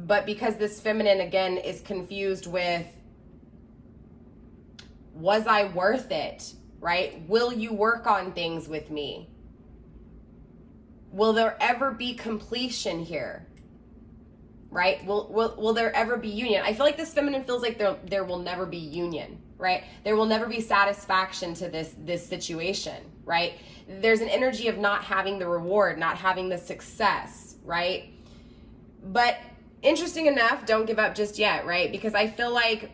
but because this feminine, again, is confused with, was I worth it, right? Will you work on things with me? Will there ever be completion here? Right? Will there ever be union? I feel like this feminine feels like there will never be union, right? There will never be satisfaction to this situation, right? There's an energy of not having the reward, not having the success, right? But interesting enough, don't give up just yet, right? Because I feel like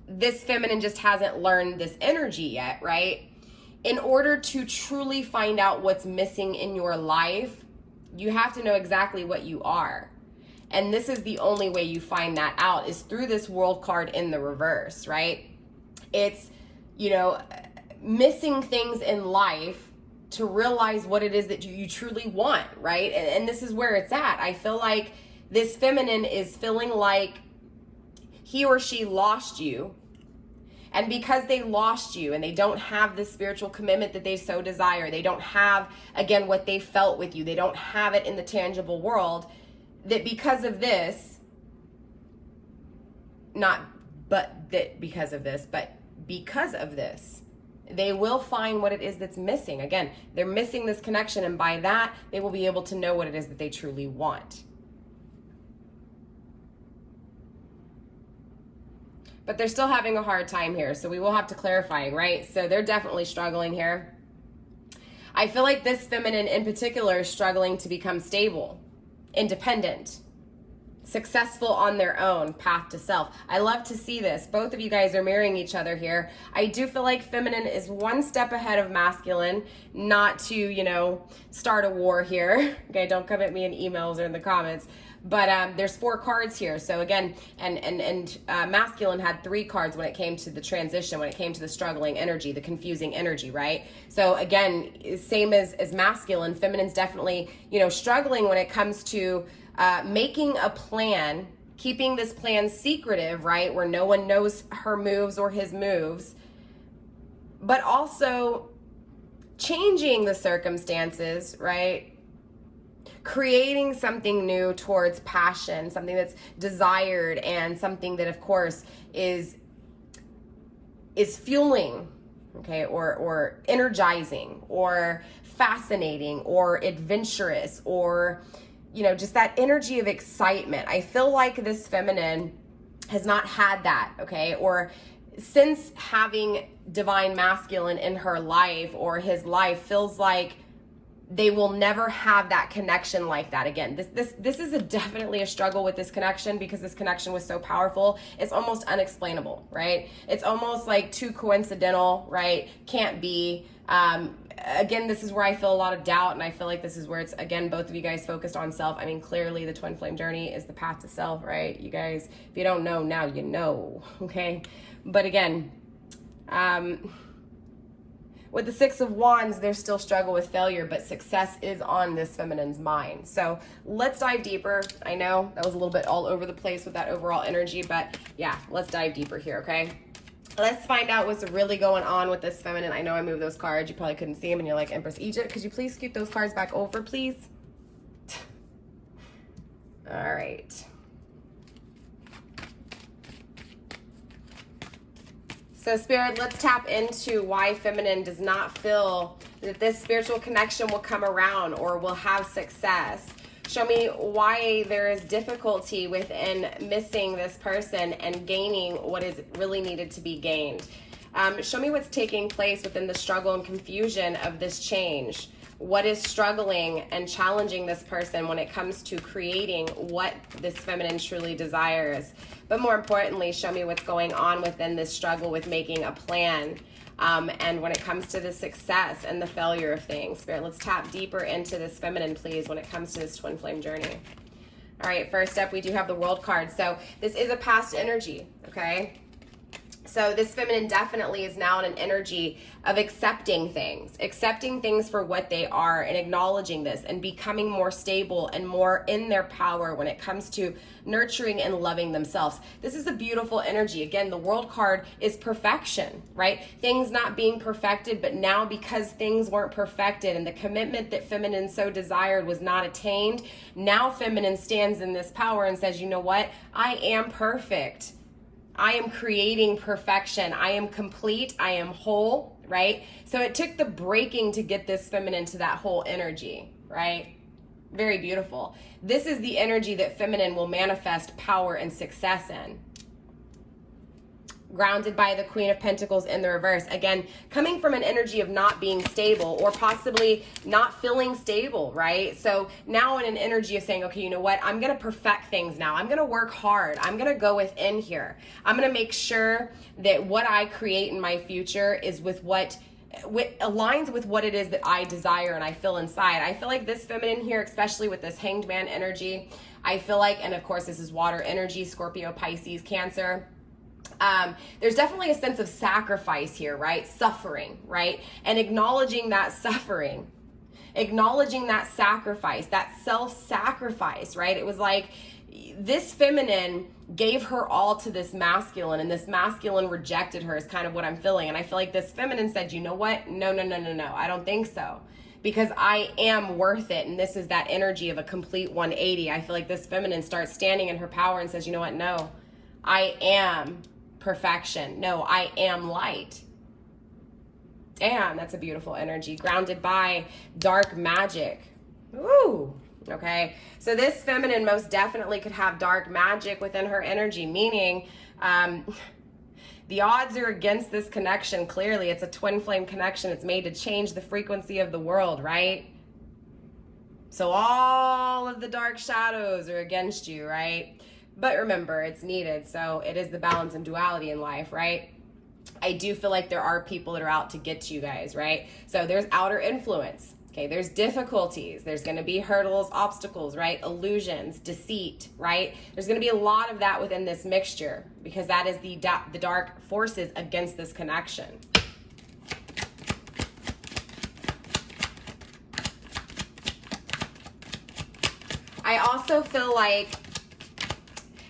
this feminine just hasn't learned this energy yet, right? In order to truly find out what's missing in your life, you have to know exactly what you are. And this is the only way you find that out, is through this world card in the reverse, right? It's, you know, missing things in life to realize what it is that you truly want, right? And this is where it's at. I feel like this feminine is feeling like he or she lost you. And because they lost you and they don't have the spiritual commitment that they so desire, they don't have, again, what they felt with you, they don't have it in the tangible world, that because of this, because of this, they will find what it is that's missing. Again, they're missing this connection, and by that, they will be able to know what it is that they truly want. But they're still having a hard time here, so we will have to clarify, right? So they're definitely struggling here. I feel like this feminine in particular is struggling to become stable, independent, successful on their own, path to self. I love to see this. Both of you guys are mirroring each other here. I do feel like feminine is one step ahead of masculine, not to, you know, start a war here. Okay, don't come at me in emails or in the comments. But there's 4 cards here. So again, and masculine had 3 cards when it came to the transition, when it came to the struggling energy, the confusing energy, right? So again, same as masculine, feminine's definitely, you know, struggling when it comes to making a plan, keeping this plan secretive, right? Where no one knows her moves or his moves, but also changing the circumstances, right? Creating something new towards passion, something that's desired, and something that of course is fueling, okay, or energizing, or fascinating, or adventurous, or, you know, just that energy of excitement. I feel like this feminine has not had that, okay, or since having divine masculine in her life or his life, feels like they will never have that connection like that again. This is definitely a struggle with this connection, because this connection was so powerful. It's almost unexplainable, right? It's almost like too coincidental, right? Can't be. Again, this is where I feel a lot of doubt, and I feel like this is where it's, again, both of you guys focused on self. I mean, clearly the twin flame journey is the path to self, right? You guys, if you don't know, now you know, okay? But again, with the 6 of Wands, there's still struggle with failure, but success is on this feminine's mind. So let's dive deeper. I know that was a little bit all over the place with that overall energy, but yeah, let's dive deeper here, okay? Let's find out what's really going on with this feminine. I know I moved those cards. You probably couldn't see them, and you're like, Empress Egypt, could you please scoot those cards back over, please? All right. So Spirit, let's tap into why feminine does not feel that this spiritual connection will come around or will have success. Show me why there is difficulty within missing this person and gaining what is really needed to be gained. Show me what's taking place within the struggle and confusion of this change. What is struggling and challenging this person when it comes to creating what this feminine truly desires? But more importantly, show me what's going on within this struggle with making a plan. And when it comes to the success and the failure of things. Spirit, let's tap deeper into this feminine, please, when it comes to this twin flame journey. All right, first up, we do have the World card. So this is a past energy, okay? So this feminine definitely is now in an energy of accepting things for what they are, and acknowledging this and becoming more stable and more in their power when it comes to nurturing and loving themselves. This is a beautiful energy. Again, the World card is perfection, right? Things not being perfected, but now because things weren't perfected and the commitment that feminine so desired was not attained, now feminine stands in this power and says, you know what? I am perfect. I am creating perfection. I am complete. I am whole, right? So it took the breaking to get this feminine to that whole energy, right? Very beautiful. This is the energy that feminine will manifest power and success in. Grounded by the Queen of Pentacles in the reverse. Again, coming from an energy of not being stable or possibly not feeling stable, right? So now in an energy of saying, okay, you know what? I'm going to perfect things now. I'm going to work hard. I'm going to go within here. I'm going to make sure that what I create in my future is with what aligns with what it is that I desire and I feel inside. I feel like this feminine here, especially with this Hanged Man energy, I feel like, and of course this is water energy, Scorpio, Pisces, Cancer, there's definitely a sense of sacrifice here, right? Suffering, right? And acknowledging that suffering, acknowledging that sacrifice, that self-sacrifice, right? It was like this feminine gave her all to this masculine, and this masculine rejected her, is kind of what I'm feeling. And I feel like this feminine said, you know what? No, I don't think so. Because I am worth it. And this is that energy of a complete 180. I feel like this feminine starts standing in her power and says, you know what? No, I am perfection. No, I am light. Damn, that's a beautiful energy. Grounded by dark magic. Ooh, okay. So this feminine most definitely could have dark magic within her energy, meaning the odds are against this connection. Clearly, it's a twin flame connection. It's made to change the frequency of the world, right? So all of the dark shadows are against you, right? But remember, it's needed. So it is the balance and duality in life, right? I do feel like there are people that are out to get to you guys, right? So there's outer influence. Okay, there's difficulties. There's going to be hurdles, obstacles, right? Illusions, deceit, right? There's going to be a lot of that within this mixture because that is the dark forces against this connection. I also feel like,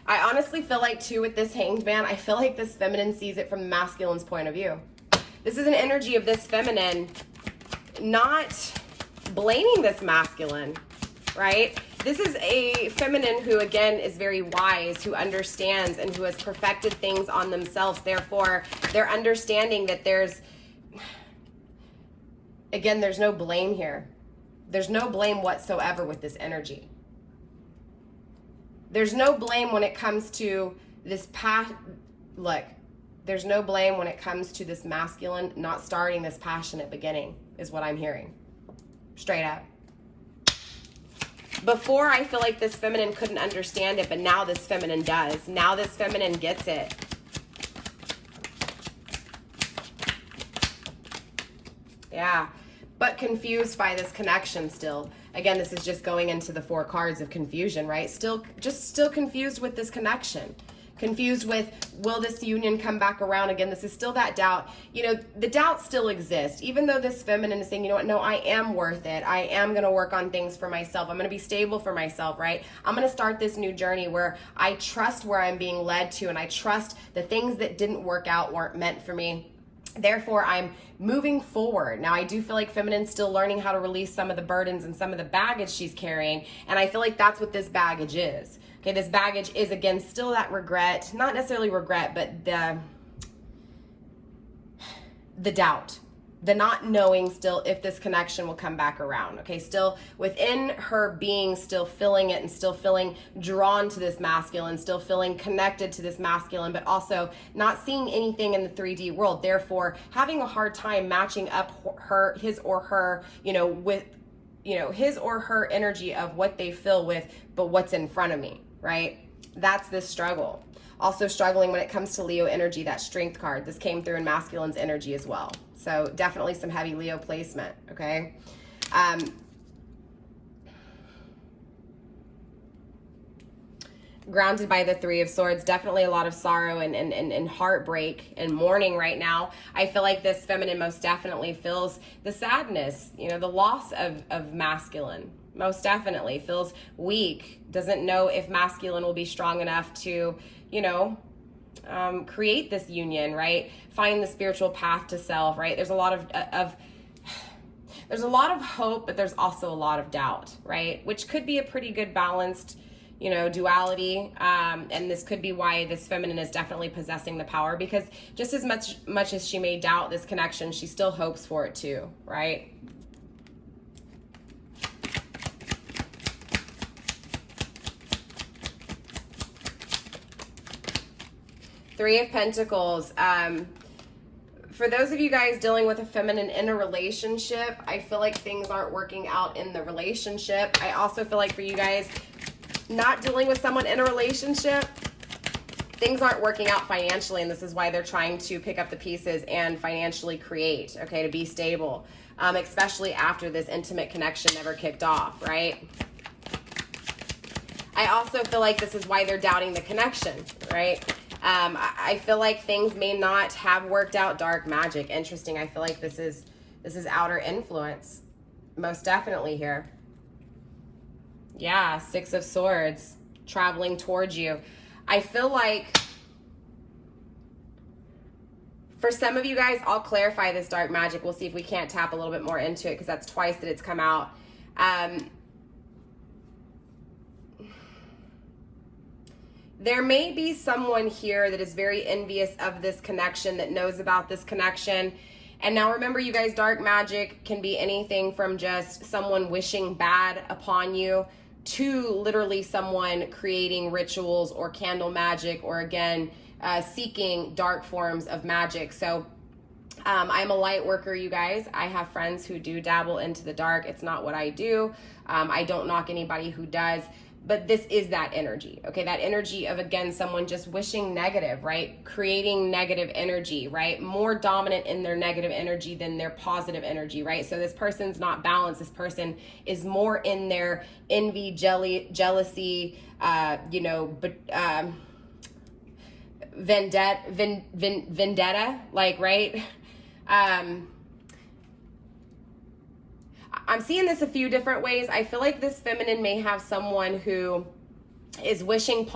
I honestly feel like too with this Hanged Man, I feel like this feminine sees it from the masculine's point of view. This is an energy of this feminine not blaming this masculine, right? This is a feminine who, again, is very wise, who understands and who has perfected things on themselves. Therefore, they're understanding that there's no blame here. There's no blame whatsoever with this energy. There's no blame when it comes to this there's no blame when it comes to this masculine not starting this passionate beginning, is what I'm hearing. Straight up. Before, I feel like this feminine couldn't understand it, but now this feminine does. Now this feminine gets it. Yeah. But confused by this connection still. Again, this is just going into the 4 cards of confusion, right? Still confused with this connection. Confused with, will this union come back around again? This is still that doubt. You know, the doubt still exists. Even though this feminine is saying, you know what, no, I am worth it. I am going to work on things for myself. I'm going to be stable for myself, right? I'm going to start this new journey where I trust where I'm being led to, and I trust the things that didn't work out weren't meant for me. Therefore, I'm moving forward. Now, I do feel like feminine's still learning how to release some of the burdens and some of the baggage she's carrying. And I feel like that's what this baggage is. Okay, this baggage is, again, still that regret. Not necessarily regret, but the doubt. The not knowing still if this connection will come back around. Okay, still within her being, still feeling it and still feeling drawn to this masculine, still feeling connected to this masculine, but also not seeing anything in the 3D world. Therefore, having a hard time matching up his or her, with, his or her energy of what they feel with, but what's in front of me, right? That's this struggle. Also struggling when it comes to Leo energy, that strength card. This came through in masculine's energy as well. So definitely some heavy Leo placement, okay? grounded by the Three of Swords. Definitely a lot of sorrow and heartbreak and mourning right now. I feel like this feminine most definitely feels the sadness, you know, the loss of masculine. Most definitely feels weak, doesn't know if masculine will be strong enough to, you know, create this union, right? Find the spiritual path to self, right? There's a lot of there's a lot of hope, but there's also a lot of doubt, right? Which could be a pretty good balanced, you know, duality. And this could be why this feminine is definitely possessing the power, because just as much as she may doubt this connection, she still hopes for it too, right? Three of Pentacles. For those of you guys dealing with a feminine in a relationship, I feel like things aren't working out in the relationship. I also feel like for you guys not dealing with someone in a relationship, things aren't working out financially, and this is why they're trying to pick up the pieces and financially create, okay, to be stable, especially after this intimate connection never kicked off, right? I also feel like this is why they're doubting the connection, right? I feel like things may not have worked out. Dark magic. Interesting. I feel like this is outer influence. Most definitely here. Yeah, Six of Swords traveling towards you. I feel like for some of you guys, I'll clarify this dark magic. We'll see if we can't tap a little bit more into it, because that's twice that it's come out. There may be someone here that is very envious of this connection, that knows about this connection. And now remember, you guys, dark magic can be anything from just someone wishing bad upon you to literally someone creating rituals or candle magic, or again, seeking dark forms of magic. So I'm a light worker, you guys. I have friends who do dabble into the dark. It's not what I do. I don't knock anybody who does. But this is that energy, okay? That energy of, again, someone just wishing negative, right? Creating negative energy, right? More dominant in their negative energy than their positive energy, right? So this person's not balanced. This person is more in their envy, jealousy, you know, vendetta, like, right? I'm seeing this a few different ways. I feel like this feminine may have someone who is wishing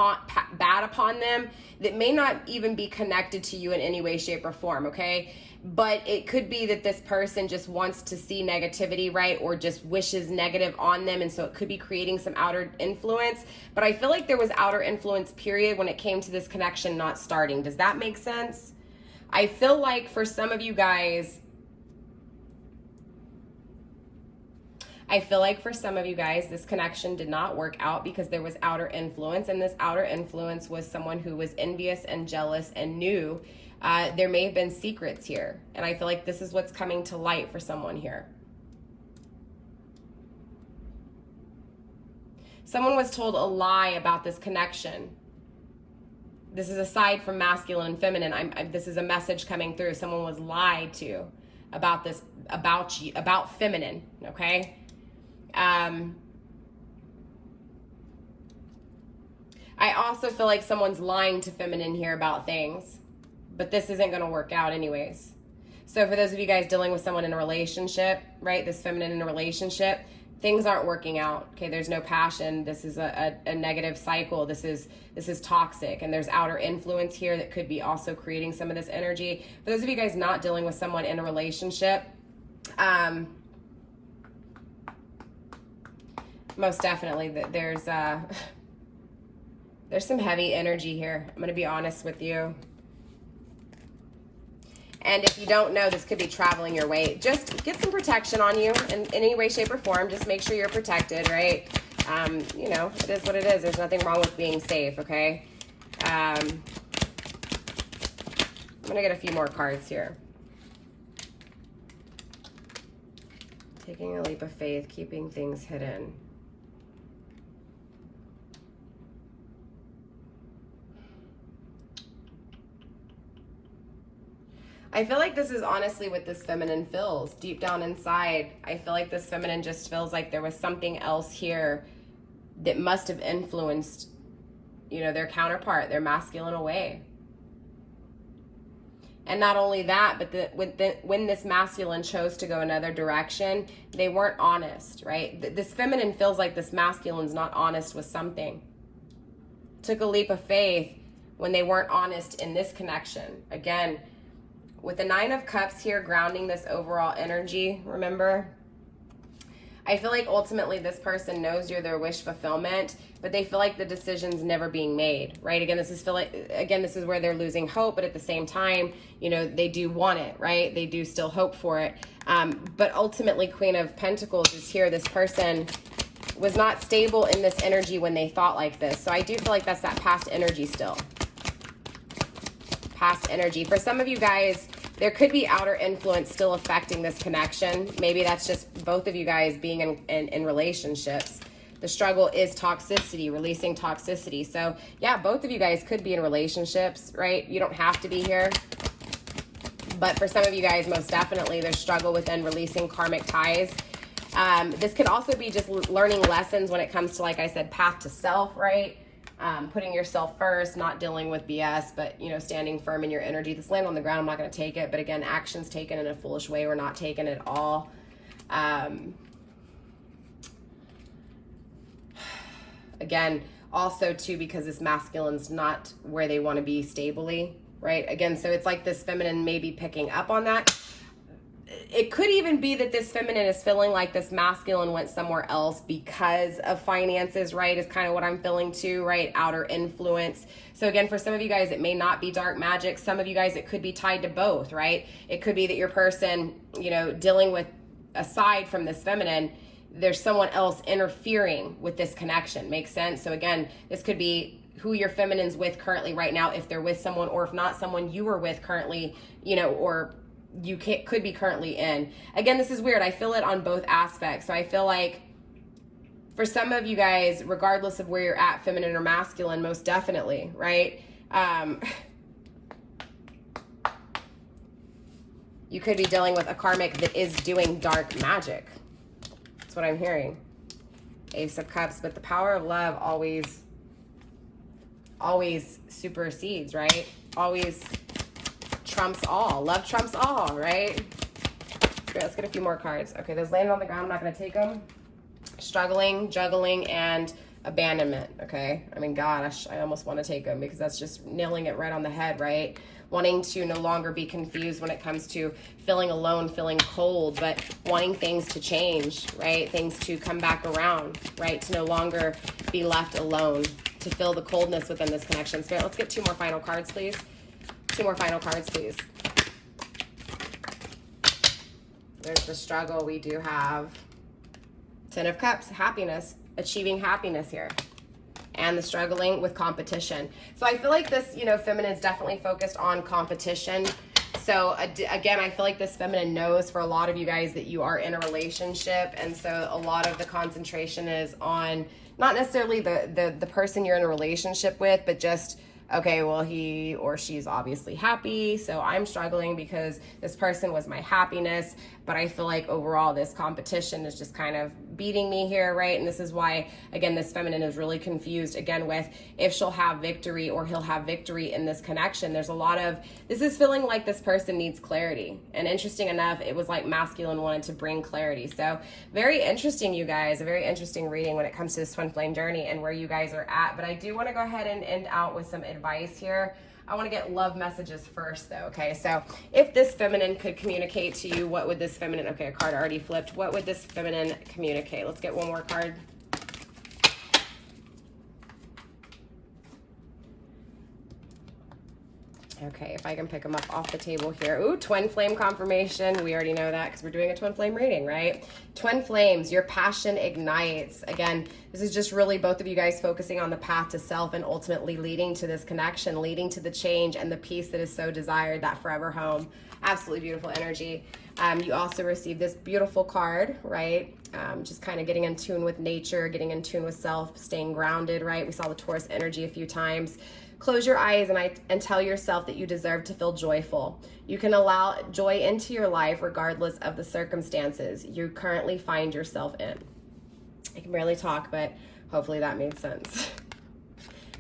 bad upon them that may not even be connected to you in any way, shape, or form, okay? But it could be that this person just wants to see negativity, right? Or just wishes negative on them, and so it could be creating some outer influence. But I feel like there was outer influence, period, when it came to this connection not starting. Does that make sense? I feel like for some of you guys, this connection did not work out because there was outer influence, and this outer influence was someone who was envious and jealous and knew there may have been secrets here. And I feel like this is what's coming to light for someone here. Someone was told a lie about this connection. This is aside from masculine and feminine. This is a message coming through. Someone was lied to about this, about you, about feminine, okay? I also feel like someone's lying to feminine here about things, but this isn't going to work out anyways. So for those of you guys dealing with someone in a relationship, right, this feminine in a relationship, things aren't working out, okay? There's no passion. This is a negative cycle. This is toxic, and there's outer influence here that could be also creating some of this energy. For those of you guys not dealing with someone in a relationship, most definitely there's some heavy energy here. I'm going to be honest with you. And if you don't know, this could be traveling your way. Just get some protection on you in any way, shape, or form. Just make sure you're protected, right? You know, it is what it is. There's nothing wrong with being safe, okay? I'm going to get a few more cards here. Taking a leap of faith, keeping things hidden. I feel like this is honestly what this feminine feels deep down inside. I feel like this feminine just feels like there was something else here that must have influenced you know, their counterpart, their masculine away. And not only that, but when this masculine chose to go another direction, they weren't honest, right? This feminine feels like this masculine's not honest with something. Took a leap of faith when they weren't honest in this connection. Again, with the Nine of Cups here grounding this overall energy, remember? I feel like ultimately this person knows you're their wish fulfillment, but they feel like the decision's never being made, right? Again, this is where they're losing hope, but at the same time, you know, they do want it, right? They do still hope for it. But ultimately, Queen of Pentacles is here. This person was not stable in this energy when they thought like this. So I do feel like that's that past energy still. Past energy. For some of you guys, there could be outer influence still affecting this connection. Maybe that's just both of you guys being in relationships. The struggle is toxicity, releasing toxicity. So yeah, both of you guys could be in relationships, right? You don't have to be here. But for some of you guys, most definitely, there's struggle within releasing karmic ties. This could also be just learning lessons when it comes to, like I said, path to self, right? Putting yourself first, not dealing with BS, but, you know, standing firm in your energy. This land on the ground, I'm not going to take it. But again, actions taken in a foolish way or not taken at all. Again, also too, because this masculine's not where they want to be stably, right? Again, so it's like this feminine may be picking up on that. It could even be that this feminine is feeling like this masculine went somewhere else because of finances, right? Is kind of what I'm feeling too, right? Outer influence. So again, for some of you guys, it may not be dark magic. Some of you guys, it could be tied to both, right? It could be that your person, you know, dealing with, aside from this feminine, there's someone else interfering with this connection. Makes sense? So again, this could be who your feminine's with currently right now, if they're with someone, or if not, someone you were with currently, you know, or you could be currently in. Again, this is weird. I feel it on both aspects. So I feel like for some of you guys, regardless of where you're at, feminine or masculine, most definitely, right? You could be dealing with a karmic that is doing dark magic. That's what I'm hearing. Ace of Cups, but the power of love always supersedes, right? Always trumps all. Love trumps all, right? Let's get a few more cards. Okay, those landed on the ground. I'm not going to take them. Struggling, juggling, and abandonment, okay? I mean, gosh, I almost want to take them because that's just nailing it right on the head, right? Wanting to no longer be confused when it comes to feeling alone, feeling cold, but wanting things to change, right? Things to come back around, right? To no longer be left alone, to feel the coldness within this connection. Spirit, let's get two more final cards, please. Two more final cards, please. There's the struggle. We do have Ten of Cups, happiness, achieving happiness here. And the struggling with competition. So I feel like this, you know, feminine is definitely focused on competition. So again, I feel like this feminine knows for a lot of you guys that you are in a relationship. And so a lot of the concentration is on not necessarily the person you're in a relationship with, but just, okay, well, he or she's obviously happy, so I'm struggling because this person was my happiness. But I feel like overall this competition is just kind of beating me here, right? And this is why, again, this feminine is really confused, again, with if she'll have victory or he'll have victory in this connection. There's a lot of, this is feeling like this person needs clarity. And interesting enough, it was like masculine wanted to bring clarity. So very interesting, you guys, a very interesting reading when it comes to this twin flame journey and where you guys are at. But I do want to go ahead and end out with some advice here. I want to get love messages first though, okay? So if this feminine could communicate to you, what would this feminine, okay, a card already flipped. What would this feminine communicate? Let's get one more card. Okay, if I can pick them up off the table here. Ooh, twin flame confirmation. We already know that because we're doing a twin flame reading, right? Twin flames, your passion ignites. Again, this is just really both of you guys focusing on the path to self and ultimately leading to this connection, leading to the change and the peace that is so desired, that forever home. Absolutely beautiful energy. You also received this beautiful card, right? Just kind of getting in tune with nature, getting in tune with self, staying grounded, right? We saw the Taurus energy a few times. Close your eyes and tell yourself that you deserve to feel joyful. You can allow joy into your life regardless of the circumstances you currently find yourself in. I can barely talk, but hopefully that made sense.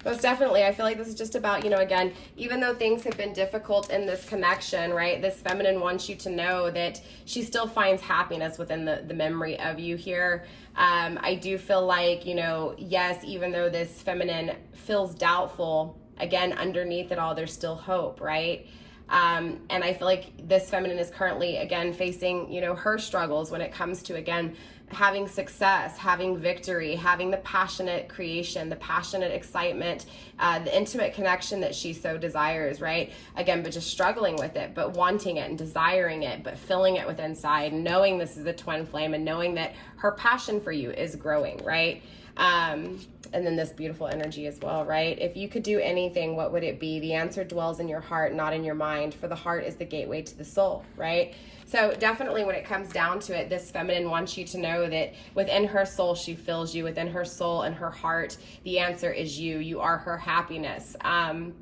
Most definitely. I feel like this is just about, you know, again, even though things have been difficult in this connection, right, this feminine wants you to know that she still finds happiness within the memory of you here. I do feel like, you know, yes, even though this feminine feels doubtful, again, underneath it all, there's still hope, right? And I feel like this feminine is currently, again, facing, you know, her struggles when it comes to, again, having success, having victory, having the passionate creation, the passionate excitement, the intimate connection that she so desires, right? Again, but just struggling with it, but wanting it and desiring it, but filling it with inside, knowing this is a twin flame and knowing that her passion for you is growing, right? And then this beautiful energy as well, right? If you could do anything, what would it be? The answer dwells in your heart, not in your mind, for the heart is the gateway to the soul, right? So definitely when it comes down to it, this feminine wants you to know that within her soul, she feels you. Within her soul and her heart, the answer is you. You are her happiness. And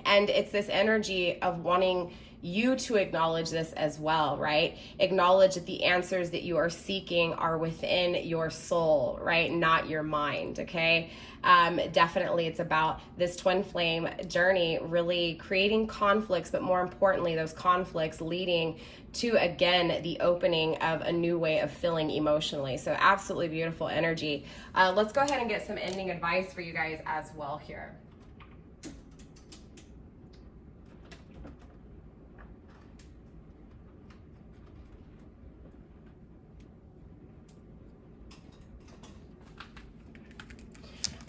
it's this energy of wanting you to acknowledge this as well, right? Acknowledge that the answers that you are seeking are within your soul, right? Not your mind, okay? Definitely it's about this twin flame journey really creating conflicts, but more importantly, those conflicts leading to, again, the opening of a new way of feeling emotionally. So absolutely beautiful energy. Let's go ahead and get some ending advice for you guys as well here.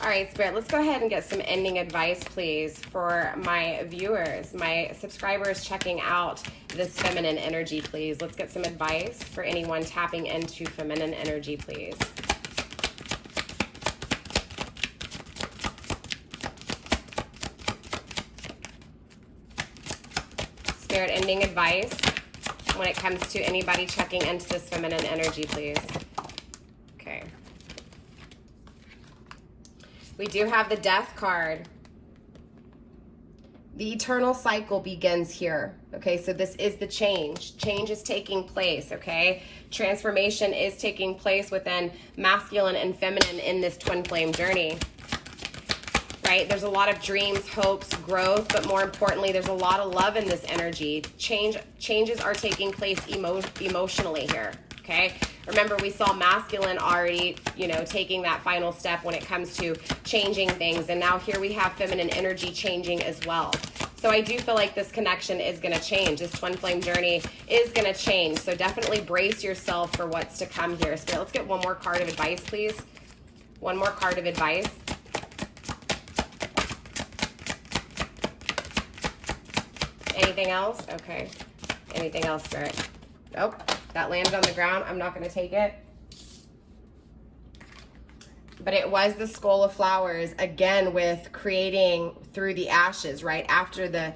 All right, Spirit, let's go ahead and get some ending advice, please, for my viewers, my subscribers checking out this feminine energy, please. Let's get some advice for anyone tapping into feminine energy, please. Spirit, ending advice when it comes to anybody checking into this feminine energy, please. Okay. We do have the Death card. The eternal cycle begins here. Okay, so this is the change. Change is taking place, okay? Transformation is taking place within masculine and feminine in this twin flame journey. Right? There's a lot of dreams, hopes, growth, but more importantly, there's a lot of love in this energy. Changes are taking place emotionally here, okay? Remember, we saw masculine already, you know, taking that final step when it comes to changing things. And now here we have feminine energy changing as well. So I do feel like this connection is going to change. This twin flame journey is going to change. So definitely brace yourself for what's to come here. Spirit, let's get one more card of advice, please. One more card of advice. Anything else? Okay. Anything else, Spirit? Nope. That landed on the ground. I'm not going to take it. But it was the Skull of Flowers, again, with creating through the ashes, right? After the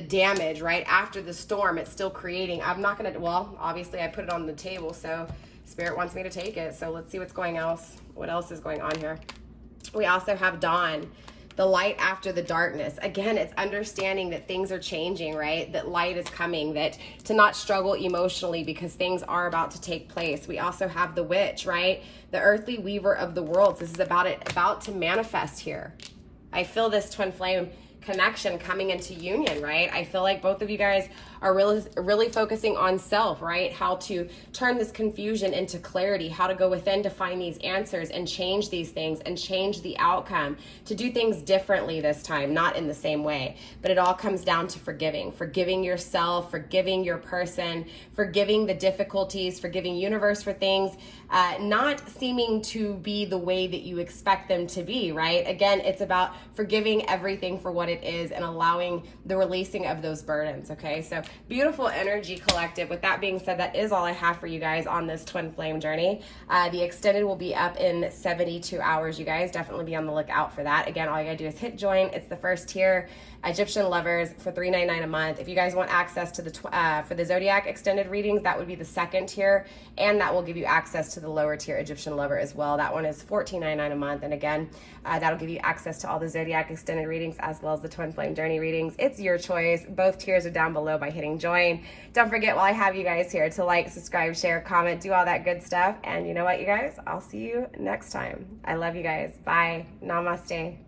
damage, right? After the storm, it's still creating. I'm not going to, well, obviously I put it on the table, so Spirit wants me to take it. So let's see what else is going on here. We also have Dawn. The light after the darkness. Again, it's understanding that things are changing, right? That light is coming, that to not struggle emotionally because things are about to take place. We also have the Witch, right? The earthly weaver of the worlds. This is about to manifest here. I feel this twin flame connection coming into union, right? I feel like both of you guys are really focusing on self, right? How to turn this confusion into clarity, how to go within to find these answers and change these things and change the outcome, to do things differently this time, not in the same way. But it all comes down to forgiving yourself, forgiving your person, forgiving the difficulties, forgiving universe for things not seeming to be the way that you expect them to be, right? Again, it's about forgiving everything for what it is and allowing the releasing of those burdens, okay? So beautiful energy, collective. With that being said, that is all I have for you guys on this twin flame journey. The extended will be up in 72 hours, you guys. Definitely be on the lookout for that. Again, all you gotta do is hit join. It's the first tier, Egyptian Lovers, for $3.99 a month. If you guys want access to the for the Zodiac extended readings, that would be the second tier, and that will give you access to the lower tier Egyptian Lover as well. That one is $14.99 a month, and again, that'll give you access to all the Zodiac extended readings as well as the twin flame journey readings. It's your choice. Both tiers are down below by hitting join. Don't forget, while I have you guys here, to like, subscribe, share, comment, do all that good stuff. And you know what, you guys? I'll see you next time. I love you guys. Bye. Namaste.